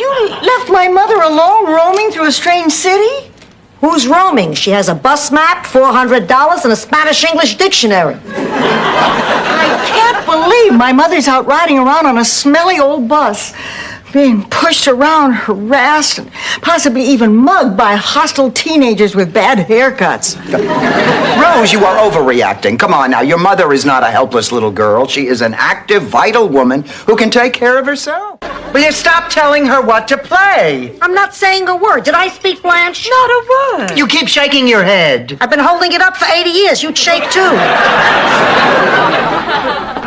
You left my mother alone roaming through a strange city? Who's roaming? She has a bus map, $400, and a Spanish-English dictionary. I can't believe my mother's out riding around on a smelly old bus, being pushed around, harassed, and possibly even mugged by hostile teenagers with bad haircuts. Rose, you are overreacting. Come on now, your mother is not a helpless little girl. She is an active, vital woman who can take care of herself. Will you stop telling her what to play? I'm not saying a word. Did I speak, Blanche? Not a word. You keep shaking your head. I've been holding it up for 80 years. You'd shake, too.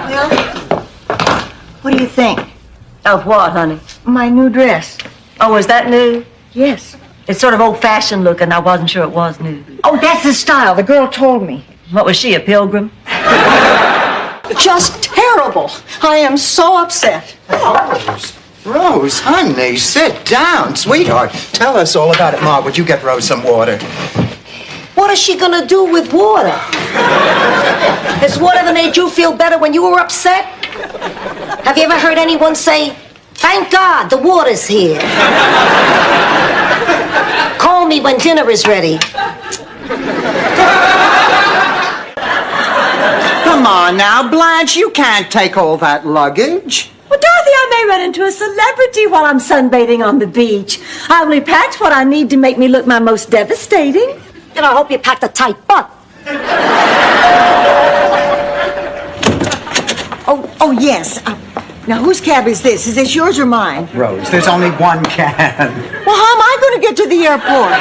Well, what do you think? Of what, honey? My new dress. Oh, is that new? Yes. It's sort of old-fashioned looking. I wasn't sure it was new. Oh, that's the style. The girl told me. What was she, a pilgrim? Just terrible. I am so upset. Rose, honey, sit down. Sweetheart, tell us all about it. Ma, would you get Rose some water? What is she gonna do with water? Has water ever made you feel better when you were upset? Have you ever heard anyone say, "Thank God the water's here"? Call me when dinner is ready. Come on now, Blanche, you can't take all that luggage. Well, Dorothy, I may run into a celebrity while I'm sunbathing on the beach. I only packed what I need to make me look my most devastating. And I hope you packed a tight butt. Oh, yes. Now, whose cab is this? Is this yours or mine? Rose, there's only one can. Well, how am I going to get to the airport?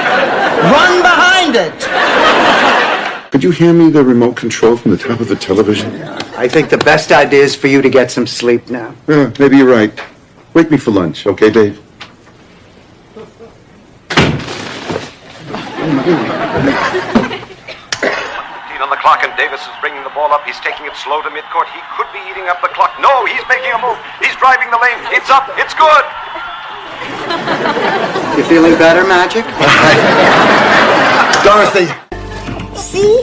Run behind it! Could you hand me the remote control from the top of the television? I think the best idea is for you to get some sleep now. Yeah, maybe you're right. Wake me for lunch, okay, babe? On the clock, and Davis is bringing the ball up. He's taking it slow to midcourt. He could be eating up the clock. No, he's making a move. He's driving the lane. It's up. It's good. You feeling better, Magic? Dorothy! See?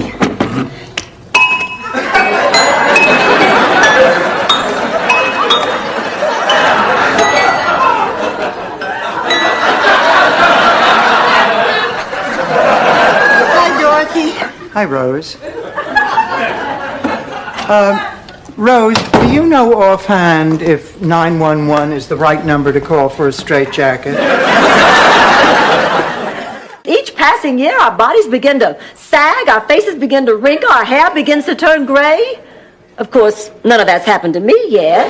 Hi, Dorothy. Hi, Rose. Rose, do you know offhand if 911 is the right number to call for a straitjacket? Each passing year, our bodies begin to sag, our faces begin to wrinkle, our hair begins to turn gray. Of course, none of that's happened to me yet.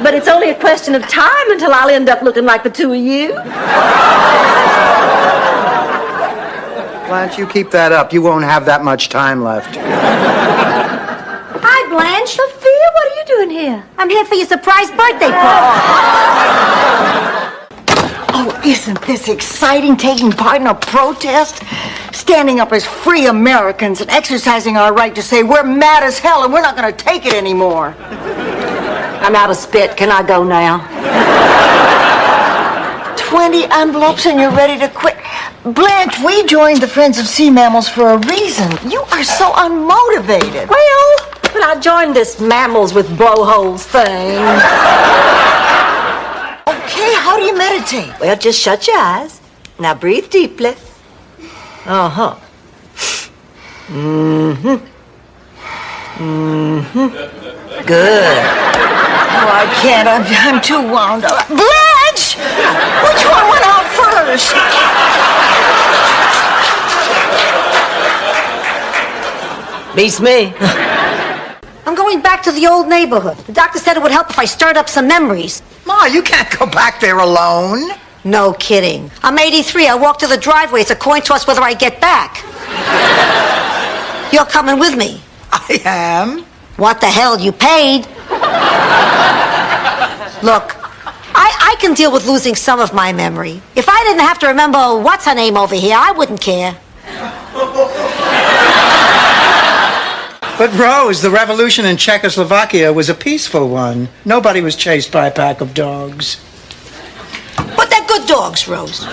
But it's only a question of time until I'll end up looking like the two of you. Blanche, you keep that up. You won't have that much time left. Hi, Blanche. Sophia, what are you doing here? I'm here for your surprise birthday party. Oh, isn't this exciting, taking part in a protest? Standing up as free Americans and exercising our right to say we're mad as hell and we're not going to take it anymore. I'm out of spit. Can I go now? 20 envelopes and you're ready to quit. Blanche, we joined the Friends of Sea Mammals for a reason. You are so unmotivated. Well, but I joined this mammals with blowholes thing. Okay, how do you meditate? Well, just shut your eyes. Now breathe deeply. Uh-huh. Mm-hmm. Mm-hmm. Good. Oh, I can't. I'm too wound up. Blanche! Which one went out first? Beats me. I'm going back to the old neighborhood. The doctor said it would help if I stirred up some memories. Ma, you can't go back there alone. No kidding. I'm 83. I walk to the driveway. It's a coin toss whether I get back. You're coming with me. I am. What the hell? You paid. Look, I can deal with losing some of my memory. If I didn't have to remember what's her name over here, I wouldn't care. But Rose, the revolution in Czechoslovakia was a peaceful one. Nobody was chased by a pack of dogs. But they're good dogs, Rose. You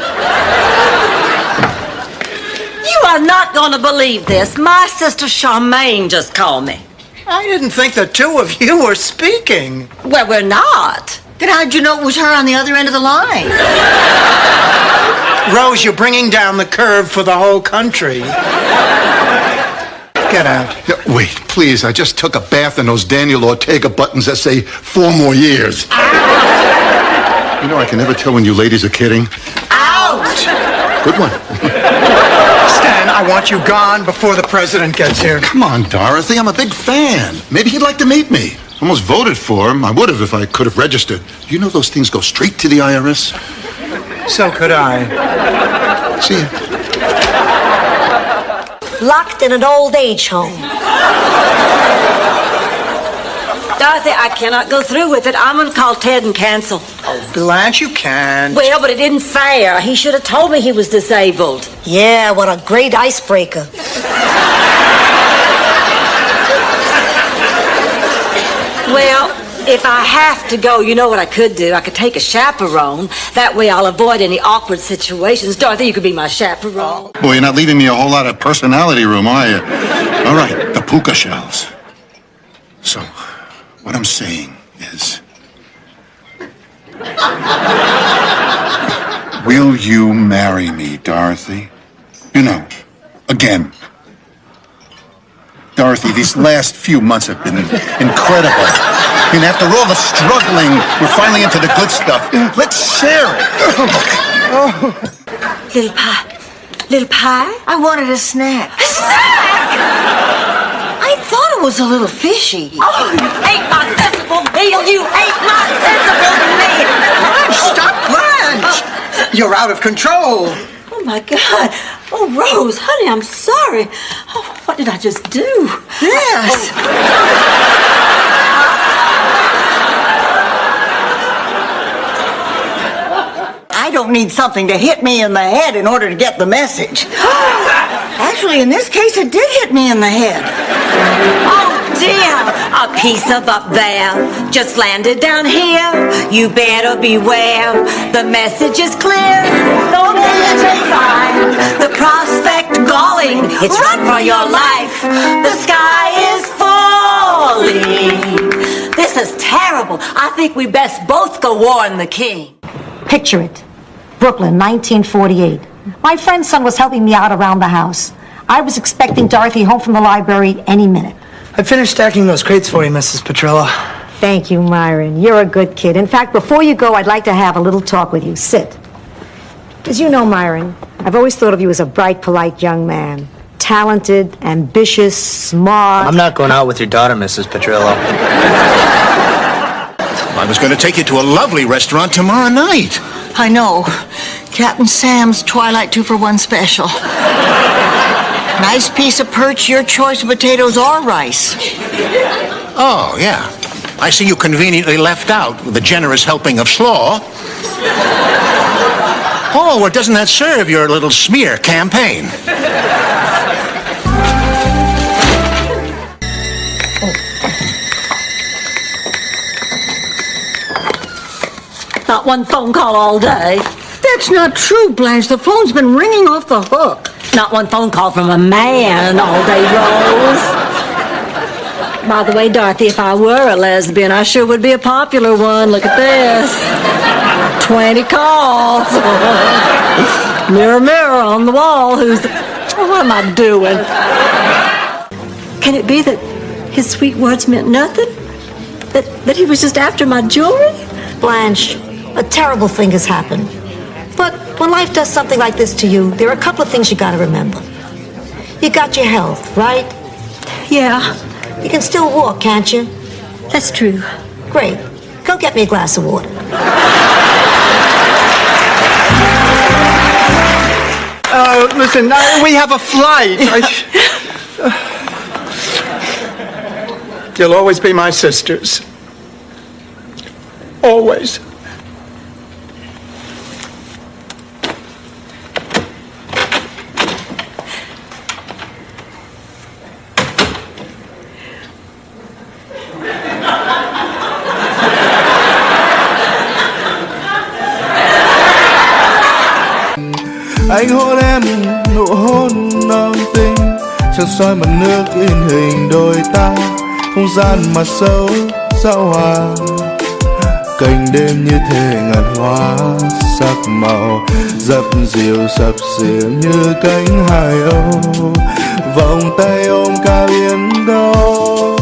are not going to believe this. My sister Charmaine just called me. I didn't think the two of you were speaking. Well, we're not. Then how'd you know it was her on the other end of the line? Rose, you're bringing down the curve for the whole country. Get out. Yeah, wait, please. I just took a bath in those Daniel Ortega buttons that say 4 more years. You know, I can never tell when you ladies are kidding. Out! Good one. Stan, I want you gone before the president gets here. Come on, Dorothy. I'm a big fan. Maybe he'd like to meet me. Almost voted for him. I would have if I could have registered. You know those things go straight to the IRS? So could I. See ya. Locked in an old age home. Dorothy, I cannot go through with it. I'm going to call Ted and cancel. Oh, Blanche, you can't. Well, but it isn't fair. He should have told me he was disabled. Yeah, what a great icebreaker. Well, if I have to go, you know what I could do? I could take a chaperone. That way I'll avoid any awkward situations. Dorothy, you could be my chaperone. Boy, you're not leaving me a whole lot of personality room, are you? All right, the puka shells. So, what I'm saying is... Will you marry me, Dorothy? You know, again. Dorothy, these last few months have been incredible. I mean, after all the struggling, we're finally into the good stuff. Let's share it. Little pie. Little pie? I wanted a snack. A snack! I thought it was a little fishy. Oh, you ate my sensible meal! You ate my sensible meal! Stop, Blanche! You're out of control. Oh, my God. Oh, Rose, honey, I'm sorry. Oh, what did I just do? Yes. I don't need something to hit me in the head in order to get the message. Actually, in this case, it did hit me in the head. Oh, dear. A piece of up there just landed down here. You better beware. The message is clear. Don't let it find. The prospect galling. It's run for your life. The sky is falling. This is terrible. I think we best both go warn the king. Picture it. Brooklyn, 1948. My friend's son was helping me out around the house. I was expecting Dorothy home from the library any minute. I finished stacking those crates for you, Mrs. Petrella. Thank you, Myron. You're a good kid. In fact, before you go, I'd like to have a little talk with you. Sit. As you know, Myron, I've always thought of you as a bright, polite young man. Talented, ambitious, smart. I'm not going out with your daughter, Mrs. Petrella. I was going to take you to a lovely restaurant tomorrow night. I know. Captain Sam's Twilight 2-for-1 special. Nice piece of perch, your choice of potatoes or rice. Oh, yeah. I see you conveniently left out with a generous helping of slaw. Oh, well, doesn't that serve your little smear campaign? Not one phone call all day. That's not true, Blanche. The phone's been ringing off the hook. Not one phone call from a man all day, Rose. By the way, Dorothy, if I were a lesbian, I sure would be a popular one. Look at this. 20 calls. Mirror, mirror on the wall. Who's... Oh, what am I doing? Can it be that his sweet words meant nothing? That he was just after my jewelry? Blanche, a terrible thing has happened. But when life does something like this to you, there are a couple of things you gotta remember. You got your health, right? Yeah, You can still walk, can't you? that's true. Great. Go get me a glass of water. Listen, we have a flight. You'll always be my sisters. Always. Anh hôn em nụ hôn nồng tình, trăng soi mặt nước in hình đôi ta, không gian mặt sâu sao hòa. cành đêm như thể ngàn hoa sắc màu dập dìu sập sìa như cánh hải âu, vòng tay ôm cao biển đâu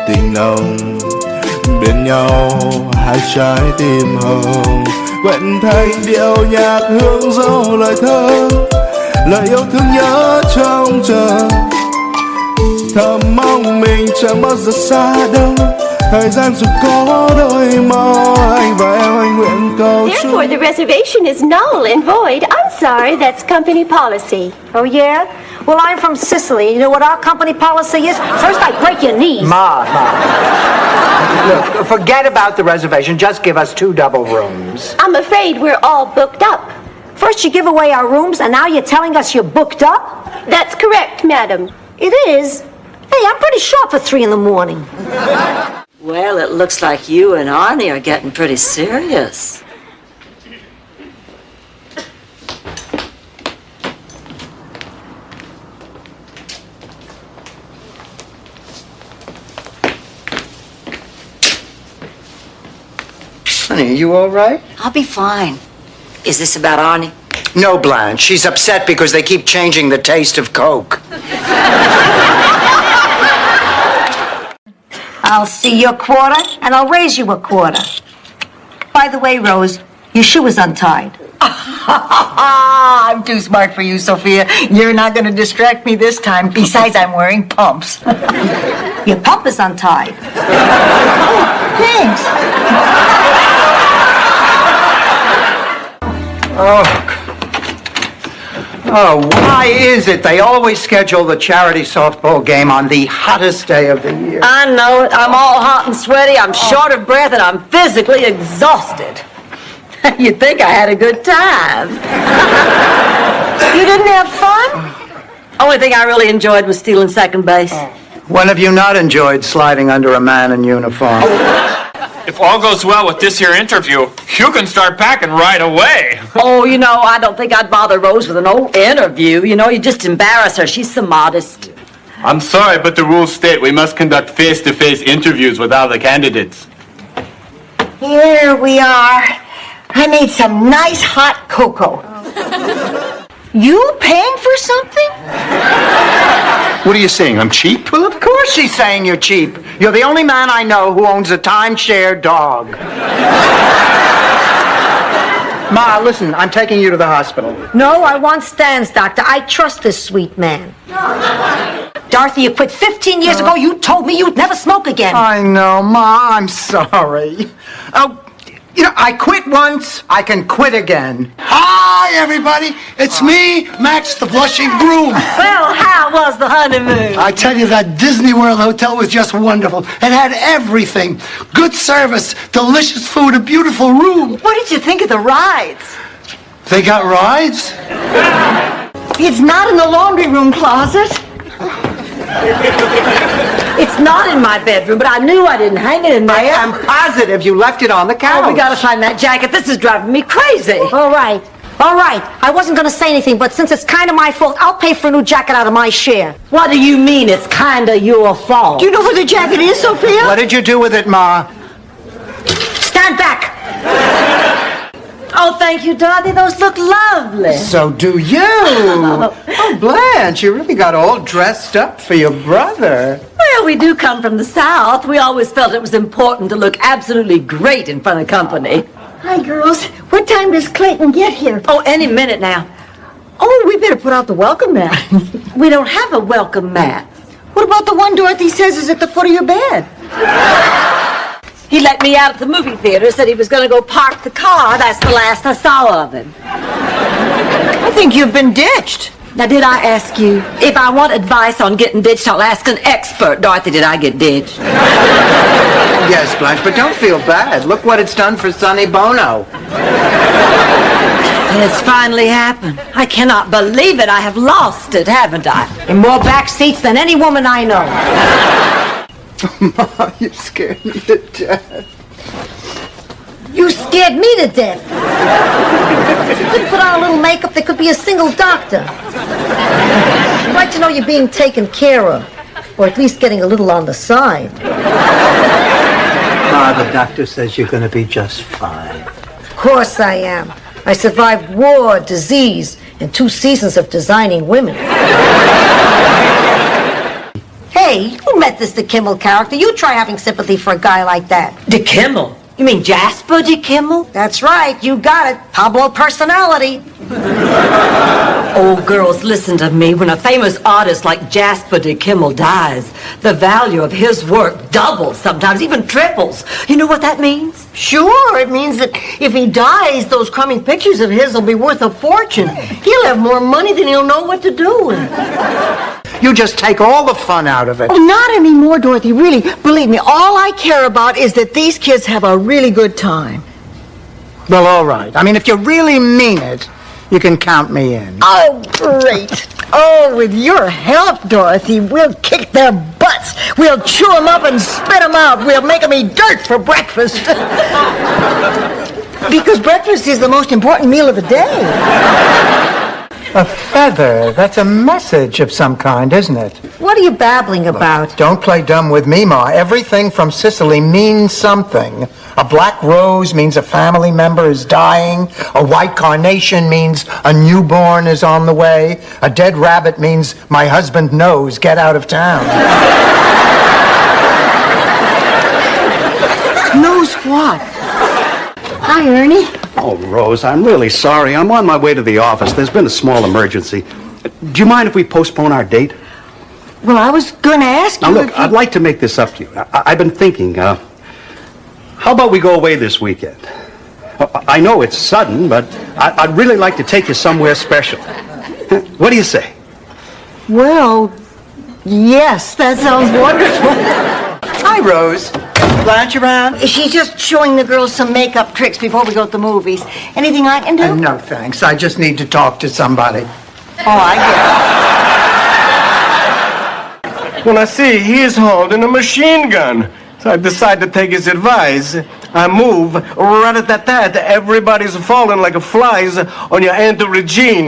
tình nồng bên nhau hai trái tim hồng quyện thành điệu nhạc hương dấu lời thơ, lời yêu thương nhớ trong chờ thầm mong mình chẳng bao giờ xa đâu. Thời gian dù có đôi màu anh và em anh nguyện cầu chúc. Therefore, the reservation is null and void. I'm sorry, that's company policy. Oh, yeah? Well, I'm from Sicily. You know what our company policy is? First, I break your knees. Ma. Look, forget about the reservation. Just give us 2 double rooms. I'm afraid we're all booked up. First, you give away our rooms, and now you're telling us you're booked up? That's correct, madam. It is? Hey, I'm pretty sharp for 3 in the morning. Well, it looks like you and Arnie are getting pretty serious. Honey, are you all right? I'll be fine. Is this about Arnie? No, Blanche. She's upset because they keep changing the taste of Coke. I'll see your quarter, and I'll raise you a quarter. By the way, Rose, your shoe is untied. I'm too smart for you, Sophia. You're not going to distract me this time. Besides, I'm wearing pumps. Your pump is untied. Thanks. Oh, why is it they always schedule the charity softball game on the hottest day of the year? I know it. I'm all hot and sweaty. I'm short of breath, and I'm physically exhausted. You'd think I had a good time. You didn't have fun? Only thing I really enjoyed was stealing second base. When have you not enjoyed sliding under a man in uniform? If all goes well with this here interview, you can start packing right away. Oh, you know, I don't think I'd bother Rose with an old interview. You know, you just embarrass her. She's so modest. I'm sorry, but the rules state we must conduct face-to-face interviews with all the candidates. Here we are. I made some nice hot cocoa. You paying for something? What are you saying? I'm cheap? Well, of course she's saying you're cheap. You're the only man I know who owns a timeshare dog. Ma, listen, I'm taking you to the hospital. No, I want Stan's doctor. I trust this sweet man. Dorothy, you quit 15 years ago. You told me you'd never smoke again. I know, Ma, I'm sorry. Oh, you know, I quit once, I can quit again. Hi, everybody. It's me, Max, the blushing groom. Well, how was the honeymoon? I tell you, that Disney World hotel was just wonderful. It had everything. Good service, delicious food, a beautiful room. What did you think of the rides? They got rides? It's not in the laundry room closet. It's not in my bedroom, but I knew I didn't hang it in there. I am positive you left it on the couch. Oh, we gotta find that jacket. This is driving me crazy. All right. I wasn't going to say anything, but since it's kind of my fault, I'll pay for a new jacket out of my share. What do you mean it's kind of your fault? Do you know where the jacket is, Sophia? What did you do with it, Ma? Stand back. Oh, thank you, Dorothy. Those look lovely. So do you. Oh, Blanche, you really got all dressed up for your brother. Well, we do come from the South. We always felt it was important to look absolutely great in front of company. Hi, girls. What time does Clayton get here? Oh, any minute now. Oh, we better put out the welcome mat. We don't have a welcome mat. What about the one Dorothy says is at the foot of your bed? He let me out at the movie theater, said he was going to go park the car. That's the last I saw of him. I think you've been ditched. Now, did I ask you? If I want advice on getting ditched, I'll ask an expert. Dorothy, did I get ditched? Yes, Blanche, but don't feel bad. Look what it's done for Sonny Bono. It's finally happened. I cannot believe it. I have lost it, haven't I? In more back seats than any woman I know. Ma, you scared me to death. You scared me to death. If you could put on a little makeup, there could be a single doctor. I'd like to know you're being taken care of, or at least getting a little on the side. Ma, Ma, the doctor says you're going to be just fine. Of course I am. I survived war, disease, and 2 seasons of designing women. Hey, you met this De Kimmel character. You try having sympathy for a guy like that. De Kimmel? You mean Jasper De Kimmel? That's right, you got it. Pablo personality. Old girls, listen to me. When a famous artist like Jasper De Kimmel dies, the value of his work doubles, sometimes even triples. You know what that means? Sure, it means that if he dies, those crummy pictures of his will be worth a fortune. He'll have more money than he'll know what to do with. You just take all the fun out of it. Oh, not anymore, Dorothy, really. Believe me, all I care about is that these kids have a really good time. Well, all right. I mean, if you really mean it, you can count me in. Oh, great. Oh, with your help, Dorothy, we'll kick their butts. We'll chew them up and spit them out. We'll make them eat dirt for breakfast. Because breakfast is the most important meal of the day. A feather. That's a message of some kind, isn't it? What are you babbling about? Don't play dumb with me, Ma. Everything from Sicily means something. A black rose means a family member is dying. A white carnation means a newborn is on the way. A dead rabbit means my husband knows, get out of town. Knows what? Hi, Ernie. Oh, Rose, I'm really sorry. I'm on my way to the office. There's been a small emergency. Do you mind if we postpone our date? Well, I was going to ask you. Now, look, I'd like to make this up to you. I've been thinking, how about we go away this weekend? I know it's sudden, but I'd really like to take you somewhere special. What do you say? Well, yes, that sounds wonderful. Hi, Rose. Blanche around? She's just showing the girls some makeup tricks before we go to the movies. Anything I can do? No, thanks. I just need to talk to somebody. Oh, I get it. Well, I see, he is holding a machine gun. So I decided to take his advice. I move, rat-a-tat-tat, everybody's falling like flies on your Aunt Regine.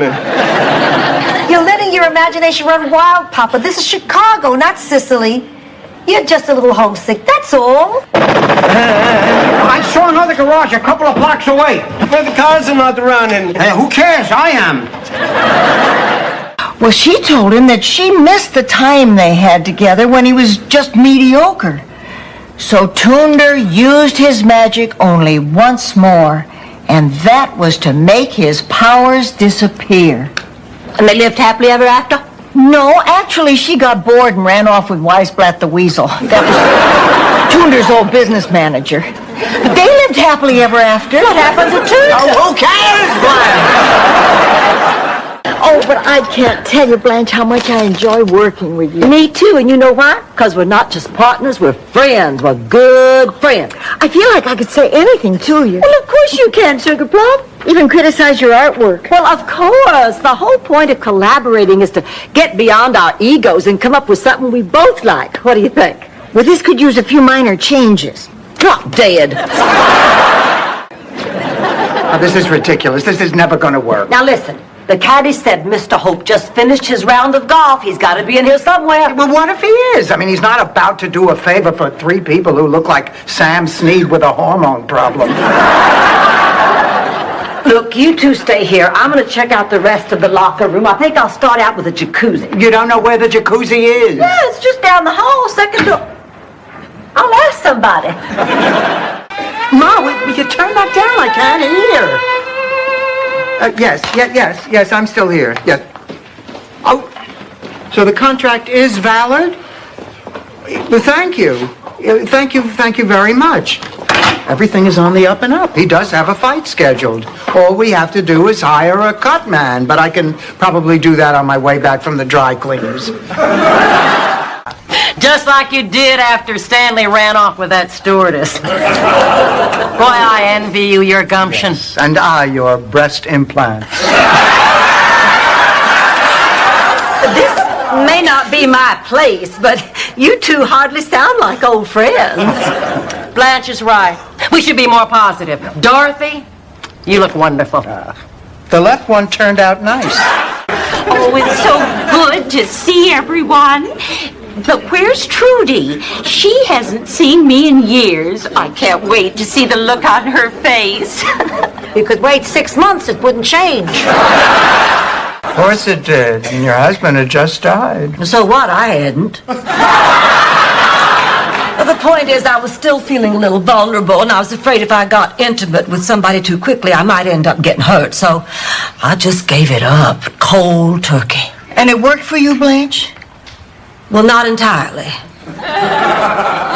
You're letting your imagination run wild, Papa. This is Chicago, not Sicily. You're just a little homesick, that's all. I saw another garage a couple of blocks away. Well, the cars are not running. Hey, who cares? I am. Well, she told him that she missed the time they had together when he was just mediocre. So Tunder used his magic only once more, and that was to make his powers disappear. And they lived happily ever after? No, actually, she got bored and ran off with Weisblatt the Weasel. That was Tunder's old business manager. But they lived happily ever after. What happened to Tunder? Oh, who cares, Blanche? Oh, but I can't tell you, Blanche, how much I enjoy working with you. Me too, and you know why? Because we're not just partners, we're friends. We're good friends. I feel like I could say anything to you. Well, of course you can, Sugar Plum. Even criticize your artwork. Well, of course. The whole point of collaborating is to get beyond our egos and come up with something we both like. What do you think? Well, this could use a few minor changes. Drop dead. Oh, this is ridiculous. This is never going to work. Now listen. The caddy said Mr. Hope just finished his round of golf. He's got to be in here somewhere. Well, what if he is? I mean, he's not about to do a favor for 3 people who look like Sam Snead with a hormone problem. Look, you two stay here. I'm going to check out the rest of the locker room. I think I'll start out with the jacuzzi. You don't know where the jacuzzi is? Yeah, it's just down the hall, second door. I'll ask somebody. Ma, will you turn that down? I can't hear. Yes, I'm still here. Yes. Oh, so the contract is valid? Well, thank you. Thank you very much. Everything is on the up and up. He does have a fight scheduled. All we have to do is hire a cut man, but I can probably do that on my way back from the dry cleaners. Just like you did after Stanley ran off with that stewardess. Boy, I envy you your gumption. Yes, and I your breast implants. This may not be my place, but you two hardly sound like old friends. Blanche is right. We should be more positive. Dorothy, you look wonderful. The left one turned out nice. Oh, it's so good to see everyone. But where's Trudy? She hasn't seen me in years. I can't wait to see the look on her face. You could wait 6 months, it wouldn't change. Of course it did. And your husband had just died. So what? I hadn't. The point is, I was still feeling a little vulnerable, and I was afraid if I got intimate with somebody too quickly, I might end up getting hurt. So I just gave it up, cold turkey. And it worked for you, Blanche? Well, not entirely.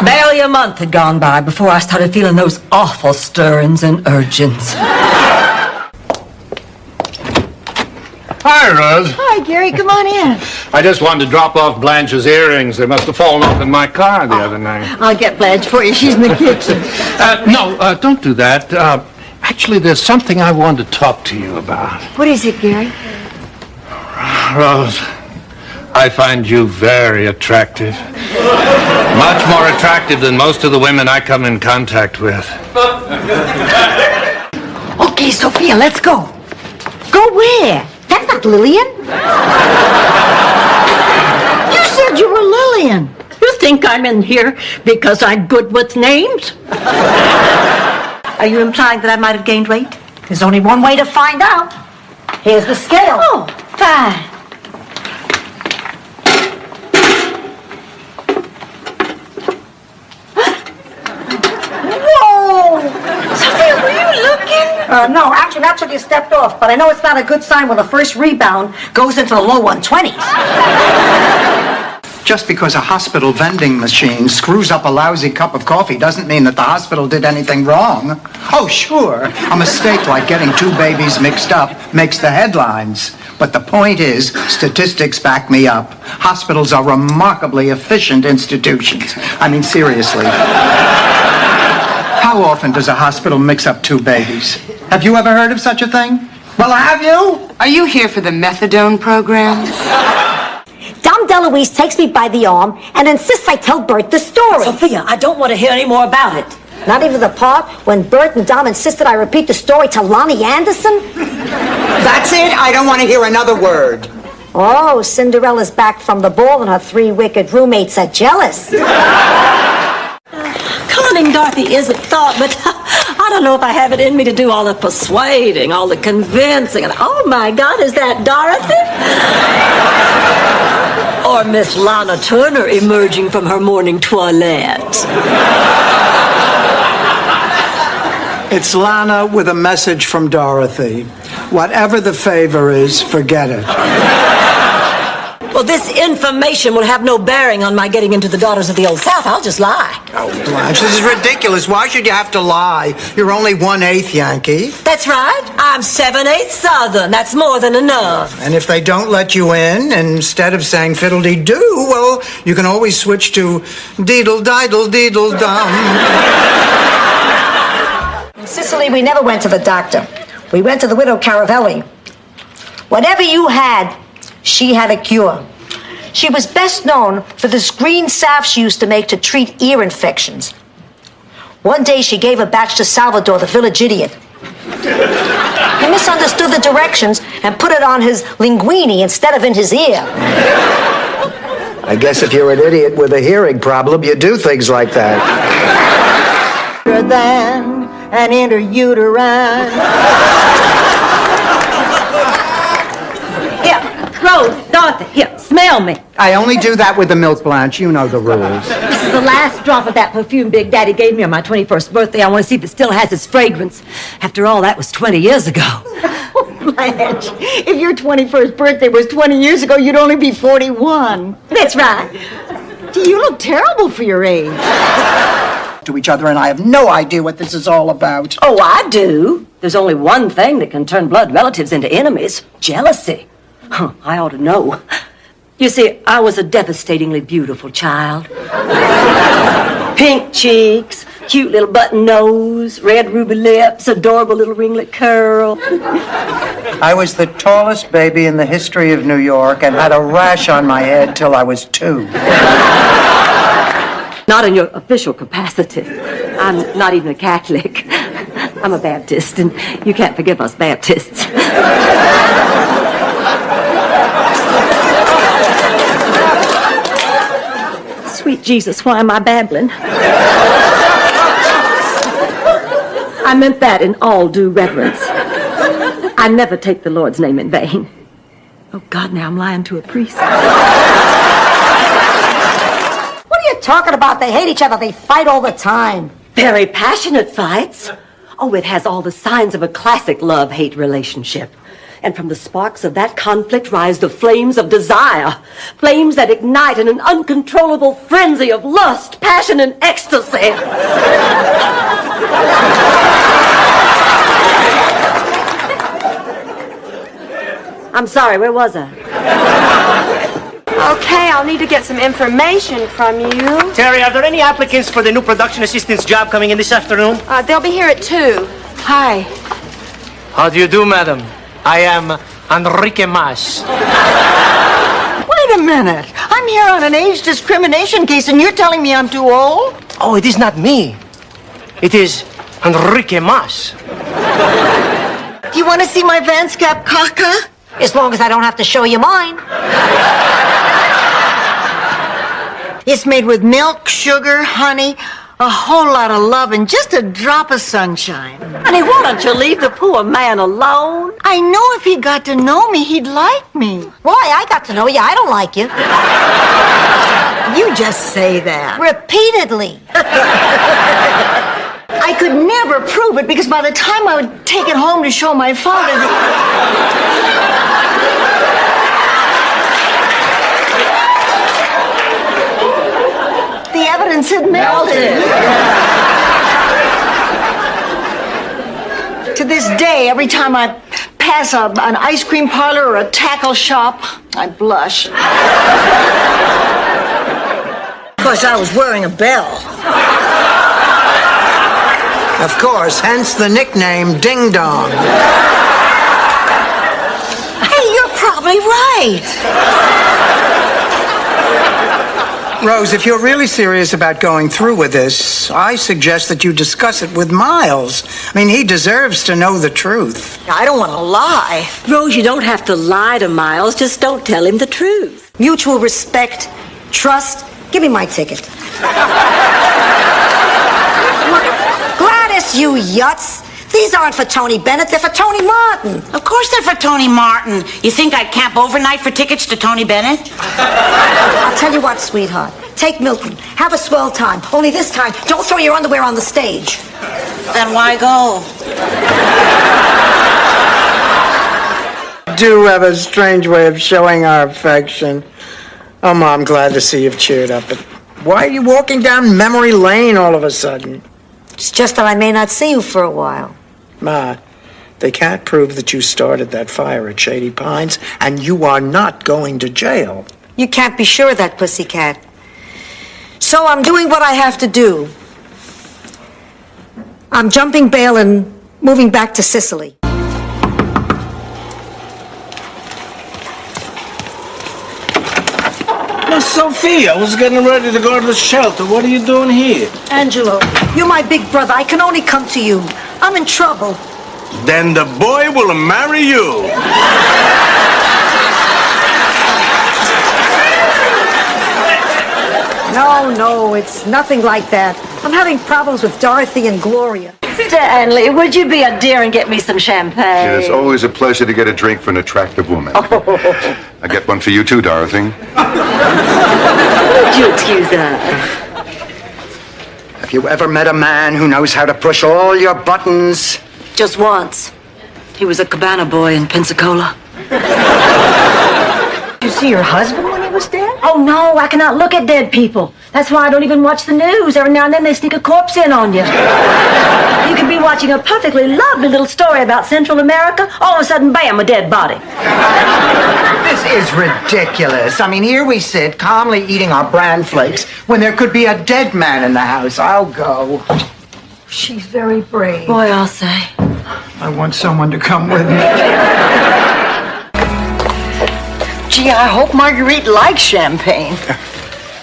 Barely a month had gone by before I started feeling those awful stirrings and urgings. Hi, Rose. Hi, Gary. Come on in. I just wanted to drop off Blanche's earrings. They must have fallen off in my car the other night. I'll get Blanche for you. She's in the kitchen. No, don't do that. Actually, there's something I wanted to talk to you about. What is it, Gary? Rose, I find you very attractive. Much more attractive than most of the women I come in contact with. Okay, Sophia, let's go. Go where? That's not Lillian. You said you were Lillian. You think I'm in here because I'm good with names? Are you implying that I might have gained weight? There's only one way to find out. Here's the scale. Oh, fine. Whoa! Sophia, were you looking? No, actually, that's when you stepped off. But I know it's not a good sign when the first rebound goes into the low 120s. Just because a hospital vending machine screws up a lousy cup of coffee doesn't mean that the hospital did anything wrong. Oh, sure, a mistake like getting 2 babies mixed up makes the headlines. But the point is, statistics back me up. Hospitals are remarkably efficient institutions. I mean, seriously. How often does a hospital mix up 2 babies? Have you ever heard of such a thing? Well, have you? Are you here for the methadone program? Dom DeLuise takes me by the arm and insists I tell Bert the story. Sophia, I don't want to hear any more about it. Not even the part when Bert and Dom insisted I repeat the story to Lonnie Anderson? That's it? I don't want to hear another word. Oh, Cinderella's back from the ball and her 3 wicked roommates are jealous. Conning Dorothy isn't thought, but I don't know if I have it in me to do all the persuading, all the convincing. And oh my God, is that Dorothy? Or Miss Lana Turner emerging from her morning toilette? It's Lana with a message from Dorothy. Whatever the favor is, forget it. Well, this information will have no bearing on my getting into the Daughters of the Old South. I'll just lie. Oh, Blanche, this is ridiculous. Why should you have to lie? You're only 1/8 Yankee. That's right. I'm 7/8 Southern. That's more than enough. And if they don't let you in, instead of saying fiddle-dee-doo, well, you can always switch to deedle-diddle-deedle-dum. In Sicily, we never went to the doctor. We went to the widow Caravelli. Whatever you had, she had a cure. She was best known for this green salve she used to make to treat ear infections. One day she gave a batch to Salvador, the village idiot. He misunderstood the directions and put it on his linguini instead of in his ear. I guess if you're an idiot with a hearing problem, you do things like that. Than an interuterine. Here, Rose, Dorothy, here, smell me. I only do that with the milk, Blanche. You know the rules. This is the last drop of that perfume Big Daddy gave me on my 21st birthday. I want to see if it still has its fragrance. After all, that was 20 years ago. Blanche, if your 21st birthday was 20 years ago, you'd only be 41. That's right. You look terrible for your age. To each other, and I have no idea what this is all about. Oh, I do. There's only one thing that can turn blood relatives into enemies: jealousy. Huh, I ought to know. You see, I was a devastatingly beautiful child. Pink cheeks, cute little button nose, red ruby lips, adorable little ringlet curl. I was the tallest baby in the history of New York and had a rash on my head till I was 2. Not in your official capacity. I'm not even a Catholic. I'm a Baptist, and you can't forgive us Baptists. Sweet Jesus, why am I babbling? I meant that in all due reverence. I never take the Lord's name in vain. Oh, God, now I'm lying to a priest. What are you talking about? They hate each other. They fight all the time. Very passionate fights. Oh, it has all the signs of a classic love-hate relationship. And from the sparks of that conflict rise the flames of desire. Flames that ignite in an uncontrollable frenzy of lust, passion, and ecstasy. I'm sorry, where was I? Okay, I'll need to get some information from you. Terry, are there any applicants for the new production assistant's job coming in this afternoon? They'll be here at 2. Hi. How do you do, madam? I am Enrique Mas. Wait a minute. I'm here on an age discrimination case, and you're telling me I'm too old? Oh, it is not me. It is Enrique Mas. Do you want to see my Vans Cap caca? As long as I don't have to show you mine. It's made with milk, sugar, honey, a whole lot of love, and just a drop of sunshine. Honey, why don't you leave the poor man alone? I know if he got to know me, he'd like me. Why? I got to know you. I don't like you. You just say that. Repeatedly. I could never prove it because by the time I would take it home to show my father, the evidence had melted. To this day, every time I pass an ice cream parlor or a tackle shop, I blush. Of course, I was wearing a bell. Of course, hence the nickname Ding Dong. Hey, you're probably right. Rose, if you're really serious about going through with this, I suggest that you discuss it with Miles. I mean, he deserves to know the truth. I don't want to lie. Rose, you don't have to lie to Miles. Just don't tell him the truth. Mutual respect, trust. Give me my ticket. Gladys, you yuts. These aren't for Tony Bennett, they're for Tony Martin. Of course they're for Tony Martin. You think I'd camp overnight for tickets to Tony Bennett? I'll tell you what, sweetheart. Take Milton. Have a swell time. Only this time, don't throw your underwear on the stage. Then why go? Do have a strange way of showing our affection. Oh, Ma, I'm glad to see you've cheered up, but why are you walking down memory lane all of a sudden? It's just that I may not see you for a while. Ma, they can't prove that you started that fire at Shady Pines, and you are not going to jail. You can't be sure of that, pussycat. So I'm doing what I have to do. I'm jumping bail and moving back to Sicily. Now, Sophia, I was getting ready to go to the shelter. What are you doing here? Angelo, you're my big brother. I can only come to you. I'm in trouble. Then the boy will marry you. No, it's nothing like that. I'm having problems with Dorothy and Gloria. Stanley, would you be a dear and get me some champagne? It is always a pleasure to get a drink for an attractive woman. I get one for you too, Dorothy. Would you excuse that? Have you ever met a man who knows how to push all your buttons? Just once. He was a cabana boy in Pensacola. Did you see your husband when he was dead? Oh, no, I cannot look at dead people. That's why I don't even watch the news. Every now and then they sneak a corpse in on you. You could be watching a perfectly lovely little story about Central America. All of a sudden, bam, a dead body. This is ridiculous. I mean, here we sit, calmly eating our bran flakes, when there could be a dead man in the house. I'll go. She's very brave. Boy, I'll say. I want someone to come with me. Gee, I hope Marguerite likes champagne.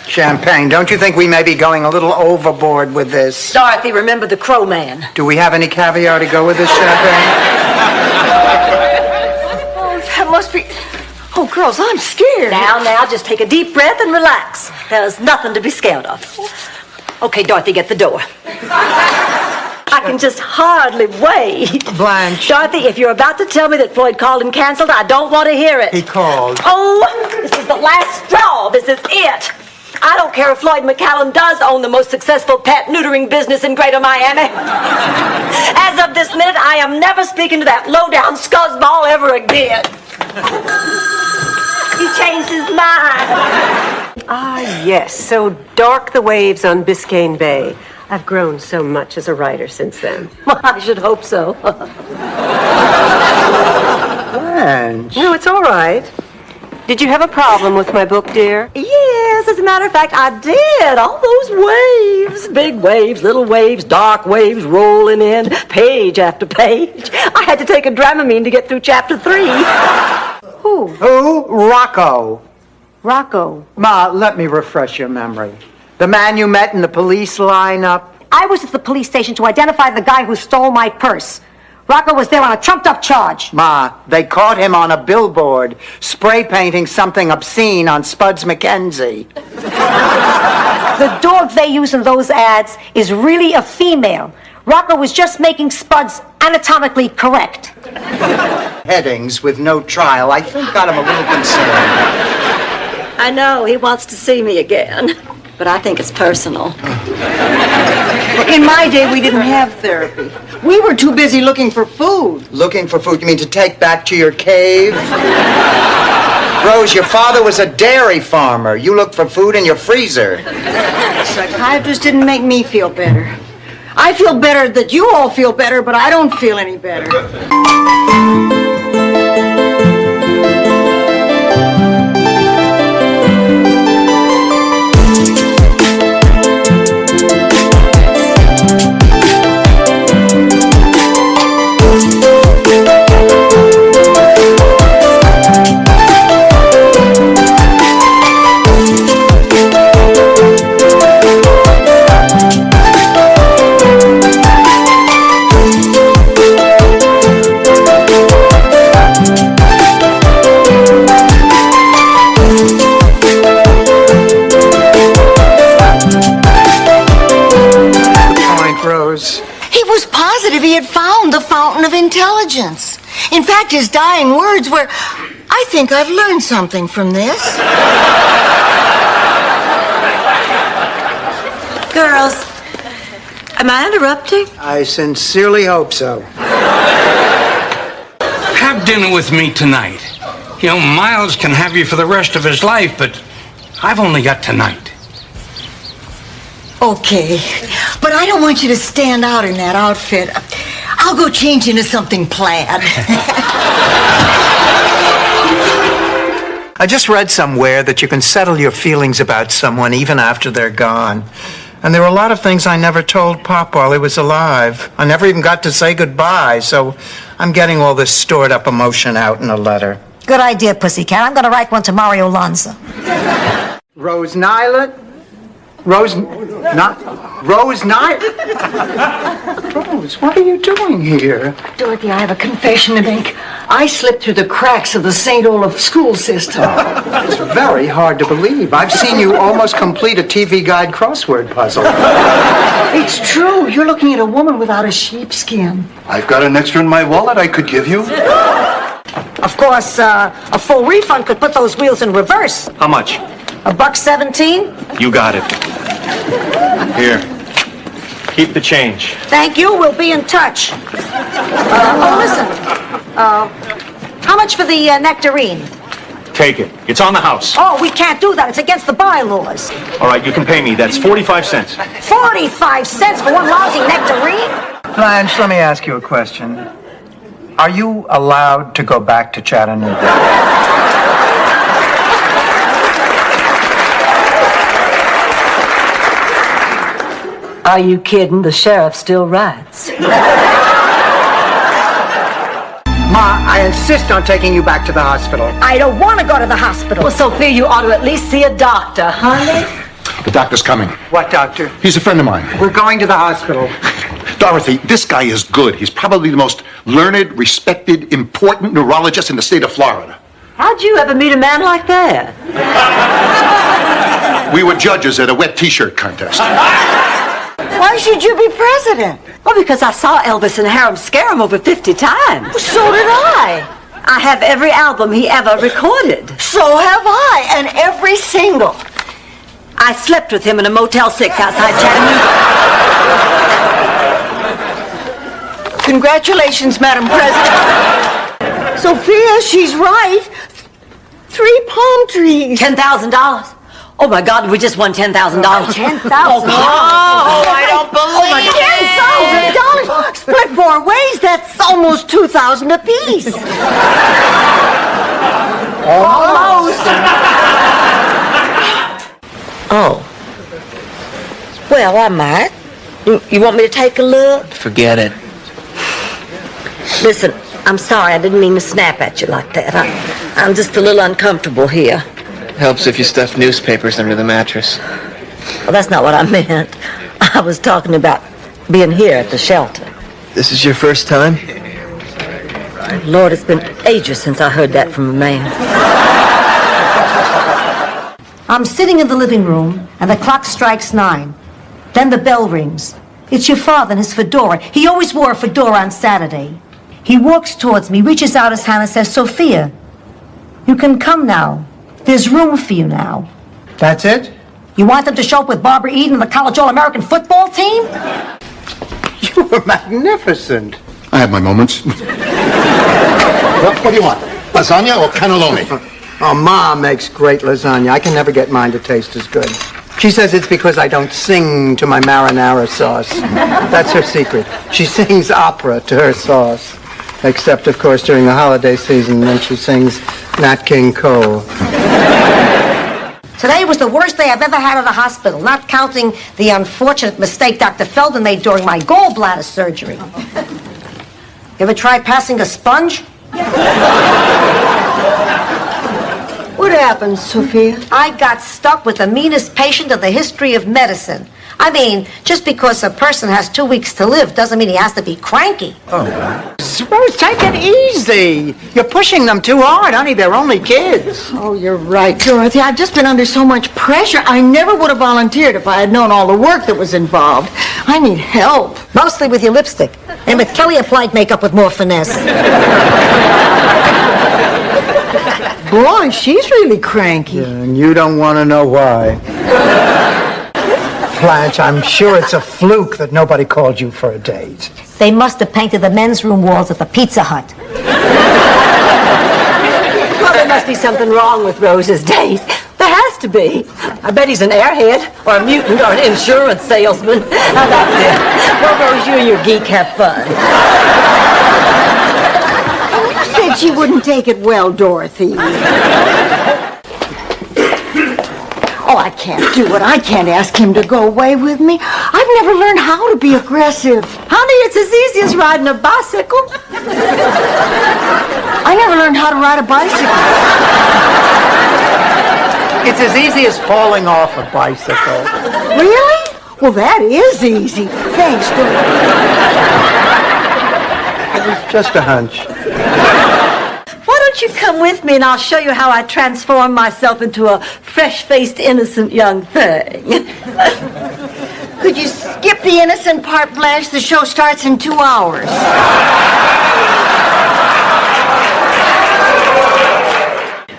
Champagne. Don't you think we may be going a little overboard with this? Dorothy, remember the Crow Man. Do we have any caviar to go with this champagne? Oh, that must be... Oh, girls, I'm scared. Now, just take a deep breath and relax. There's nothing to be scared of. Okay, Dorothy, get the door. I can just hardly wait. Blanche. Dorothy, if you're about to tell me that Floyd called and canceled, I don't want to hear it. He called. Oh, this is the last straw. This is it. I don't care if Floyd McCallum does own the most successful pet neutering business in Greater Miami. As of this minute, I am never speaking to that low-down scuzzball ever again. He changed his mind. Ah, yes, so dark the waves on Biscayne Bay. I've grown so much as a writer since then. Well, I should hope so. Blanche. No, it's all right. Did you have a problem with my book, dear? Yes, as a matter of fact, I did. All those waves, big waves, little waves, dark waves rolling in, page after page. I had to take a Dramamine to get through chapter 3. Who? Rocco. Rocco. Ma, let me refresh your memory. The man you met in the police lineup? I was at the police station to identify the guy who stole my purse. Rocco was there on a trumped-up charge. Ma, they caught him on a billboard, spray painting something obscene on Spuds McKenzie. The dog they use in those ads is really a female. Rocco was just making Spuds anatomically correct. Headings with no trial, I think got him a little concerned. I know, he wants to see me again. But I think it's personal. In my day, we didn't have therapy. We were too busy looking for food. Looking for food? You mean to take back to your cave? Rose, your father was a dairy farmer. You look for food in your freezer. The psychiatrist didn't make me feel better. I feel better that you all feel better, but I don't feel any better. He was positive he had found the fountain of intelligence. In fact, his dying words were, I think I've learned something from this. Girls, am I interrupting? I sincerely hope so. Have dinner with me tonight. You know, Miles can have you for the rest of his life, but I've only got tonight. Okay, but I don't want you to stand out in that outfit. I'll go change into something plaid. I just read somewhere that you can settle your feelings about someone even after they're gone. And there were a lot of things I never told Pop while he was alive. I never even got to say goodbye, so I'm getting all this stored up emotion out in a letter. Good idea, Pussycat. I'm going to write one to Mario Lanza. Rose Nyland? Rose Nyland? Rose, what are you doing here? Dorothy, I have a confession to make. I slipped through the cracks of the St. Olaf school system. It's very hard to believe. I've seen you almost complete a TV Guide crossword puzzle. It's true. You're looking at a woman without a sheepskin. I've got an extra in my wallet I could give you. Of course, a full refund could put those wheels in reverse. How much? $1.17? You got it. Here. Keep the change. Thank you. We'll be in touch. Listen. How much for the nectarine? Take it. It's on the house. Oh, we can't do that. It's against the bylaws. All right, you can pay me. That's 45 cents. 45 cents for one lousy nectarine? Blanche, let me ask you a question. Are you allowed to go back to Chattanooga? Are you kidding? The sheriff still rides. Ma, I insist on taking you back to the hospital. I don't want to go to the hospital. Well, Sophia, you ought to at least see a doctor, honey. The doctor's coming. What doctor? He's a friend of mine. We're going to the hospital. Dorothy, this guy is good. He's probably the most learned, respected, important neurologist in the state of Florida. How'd you ever meet a man like that? We were judges at a wet T-shirt contest. Why should you be president? Well, because I saw Elvis and Harem scare him over 50 times. Well, so did I. I have every album he ever recorded. So have I, and every single. I slept with him in a Motel 6 outside Chattanooga. Congratulations, Madam President. Sophia, she's right. 3 palm trees. $10,000. Oh my God, we just won $10,000. $10,000. Oh, I don't believe it. $10,000. Split 4 ways, that's almost $2,000 apiece. Almost. Oh. Well, I might. You want me to take a look? Forget it. Listen, I'm sorry, I didn't mean to snap at you like that. I'm just a little uncomfortable here. Helps if you stuff newspapers under the mattress. Well, that's not what I meant. I was talking about being here at the shelter. This is your first time? Lord, it's been ages since I heard that from a man. I'm sitting in the living room, and the clock strikes 9. Then the bell rings. It's your father in his fedora. He always wore a fedora on Saturday. He walks towards me, reaches out his hand and says, Sophia, you can come now. There's room for you now. That's it? You want them to show up with Barbara Eden and the College All-American football team? You were magnificent. I have my moments. What do you want? Lasagna or cannelloni? Oh, Ma makes great lasagna. I can never get mine to taste as good. She says it's because I don't sing to my marinara sauce. That's her secret. She sings opera to her sauce. Except, of course, during the holiday season when she sings Nat King Cole. Today was the worst day I've ever had at the hospital, not counting the unfortunate mistake Dr. Feldman made during my gallbladder surgery. You ever try passing a sponge? What happened, Sophia? I got stuck with the meanest patient in the history of medicine. I mean, just because a person has 2 weeks to live doesn't mean he has to be cranky. Suppose take it easy. You're pushing them too hard, honey. They're only kids. Oh, you're right, Dorothy. I've just been under so much pressure. I never would have volunteered if I had known all the work that was involved. I need help. Mostly with your lipstick. And with Kelly applied makeup with more finesse. Boy, she's really cranky. Yeah, and you don't want to know why. Blanche, I'm sure it's a fluke that nobody called you for a date. They must have painted the men's room walls at the Pizza Hut. Well, there must be something wrong with Rose's date. There has to be. I bet he's an airhead, or a mutant, or an insurance salesman. Now, that's it. Well, Rose, you and your geek have fun. You said she wouldn't take it well, Dorothy. Oh, I can't do it. I can't ask him to go away with me. I've never learned how to be aggressive. Honey, it's as easy as riding a bicycle. I never learned how to ride a bicycle. It's as easy as falling off a bicycle. Really? Well, that is easy. Thanks, Dorothy. It was just a hunch. Why don't you come with me and I'll show you how I transform myself into a fresh-faced, innocent young thing. Could you skip the innocent part, Blanche? The show starts in 2 hours.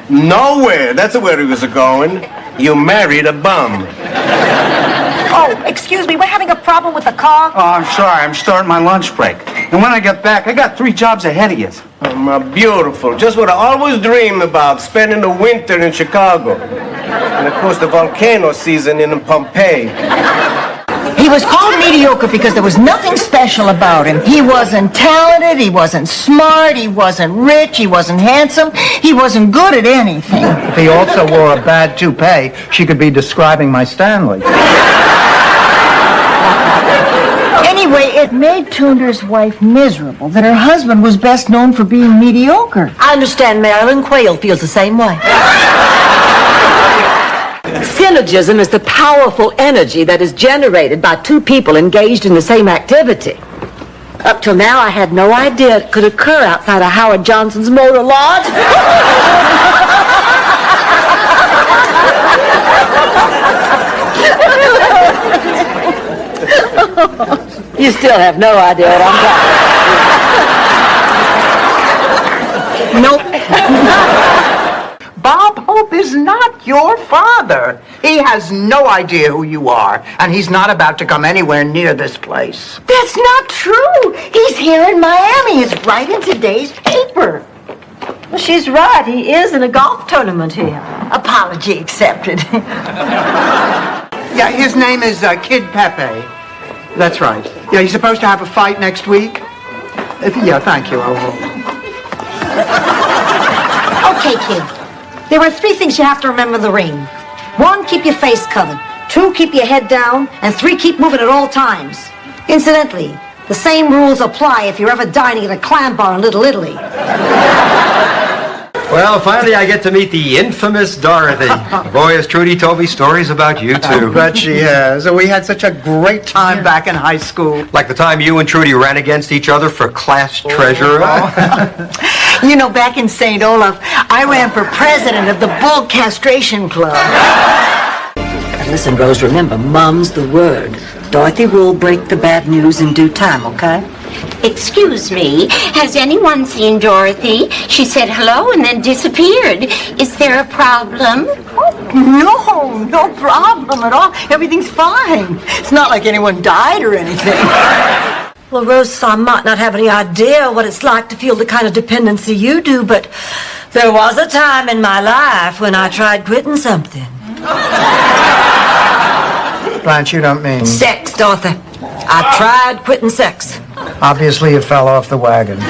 Nowhere. That's where he was going. You married a bum. Oh, excuse me, we're having a problem with the car. Oh, I'm sorry. I'm starting my lunch break. And when I get back, I got 3 jobs ahead of you. Oh, my beautiful. Just what I always dreamed about, spending the winter in Chicago. And, of course, the volcano season in Pompeii. He was called mediocre because there was nothing special about him. He wasn't talented, he wasn't smart, he wasn't rich, he wasn't handsome, he wasn't good at anything. If he also wore a bad toupee, she could be describing my Stanley. Anyway, it made Tunder's wife miserable that her husband was best known for being mediocre. I understand Marilyn Quayle feels the same way. Synergism is the powerful energy that is generated by 2 people engaged in the same activity. Up till now, I had no idea it could occur outside of Howard Johnson's motor lodge. You still have no idea what I'm talking about. Nope. Bob Hope is not your father. He has no idea who you are, and he's not about to come anywhere near this place. That's not true. He's here in Miami. It's right in today's paper. Well, she's right. He is in a golf tournament here. Apology accepted. Yeah, his name is Kid Pepe. That's right. Yeah, he's supposed to have a fight next week. Yeah, thank you. I will. Okay, kid. There are 3 things you have to remember in the ring. 1, keep your face covered. 2, keep your head down. And 3, keep moving at all times. Incidentally, the same rules apply if you're ever dining at a clam bar in Little Italy. Well, finally I get to meet the infamous Dorothy. Boy, has Trudy told me stories about you, too. I bet she has. We had such a great time back in high school. Like the time you and Trudy ran against each other for class treasurer. You know, back in St. Olaf, I ran for president of the Bull Castration Club. And listen, Rose, remember, mum's the word. Dorothy will break the bad news in due time, okay? Excuse me, has anyone seen Dorothy? She said hello and then disappeared. Is there a problem? No problem at all. Everything's fine. It's not like anyone died or anything. Well, Rose, I might not have any idea what it's like to feel the kind of dependency you do, but there was a time in my life when I tried quitting something. Blanche, you don't mean... Sex, Dorothy. I tried quitting sex. Obviously, you fell off the wagon.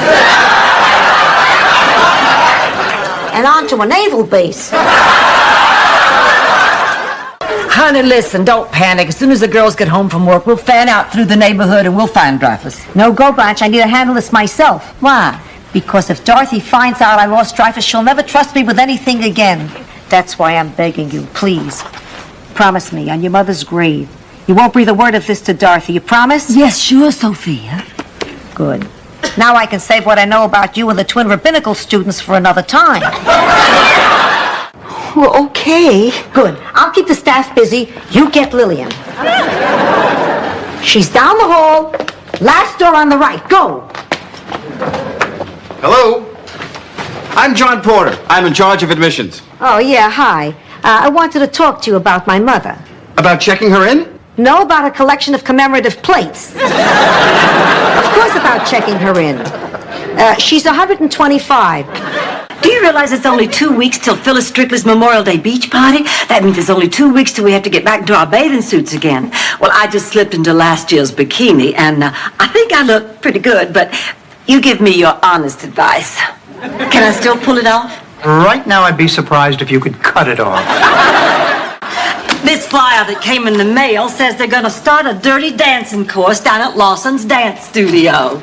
And onto a naval base. Honey, listen, don't panic. As soon as the girls get home from work, we'll fan out through the neighborhood and we'll find Dreyfus. No go, Blanche. I need to handle this myself. Why? Because if Dorothy finds out I lost Dreyfus, she'll never trust me with anything again. That's why I'm begging you, please. Promise me, on your mother's grave, you won't breathe a word of this to Dorothy. You promise? Yes, sure, Sophia. Good. Now I can save what I know about you and the twin rabbinical students for another time. Well, okay. Good. I'll keep the staff busy. You get Lillian. She's down the hall. Last door on the right. Go. Hello. I'm John Porter. I'm in charge of admissions. Oh, yeah, hi. I wanted to talk to you about my mother. About checking her in? No, about a collection of commemorative plates. Of course about checking her in. She's 125. Do you realize it's only 2 weeks till Phyllis Strictly's Memorial Day beach party? That means it's only 2 weeks till we have to get back into our bathing suits again. Well, I just slipped into last year's bikini, and I think I look pretty good, but you give me your honest advice. Can I still pull it off? Right now, I'd be surprised if you could cut it off. This flyer that came in the mail says they're going to start a dirty dancing course down at Lawson's Dance Studio.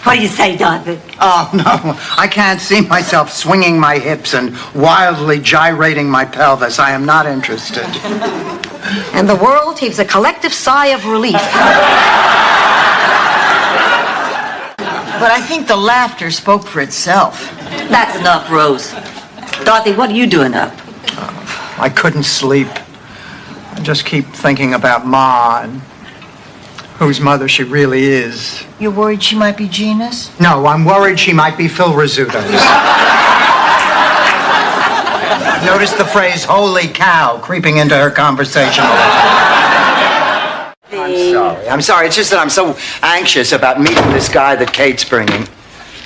What do you say, Dorothy? Oh, no. I can't see myself swinging my hips and wildly gyrating my pelvis. I am not interested. And the world heaves a collective sigh of relief. But I think the laughter spoke for itself. That's enough, Rose. Dorothy, what are you doing up? I couldn't sleep. I just keep thinking about Ma and whose mother she really is. You're worried she might be Gina's? No, I'm worried she might be Phil Rizzuto's. Notice the phrase, holy cow, creeping into her conversation. I'm sorry. It's just that I'm so anxious about meeting this guy that Kate's bringing.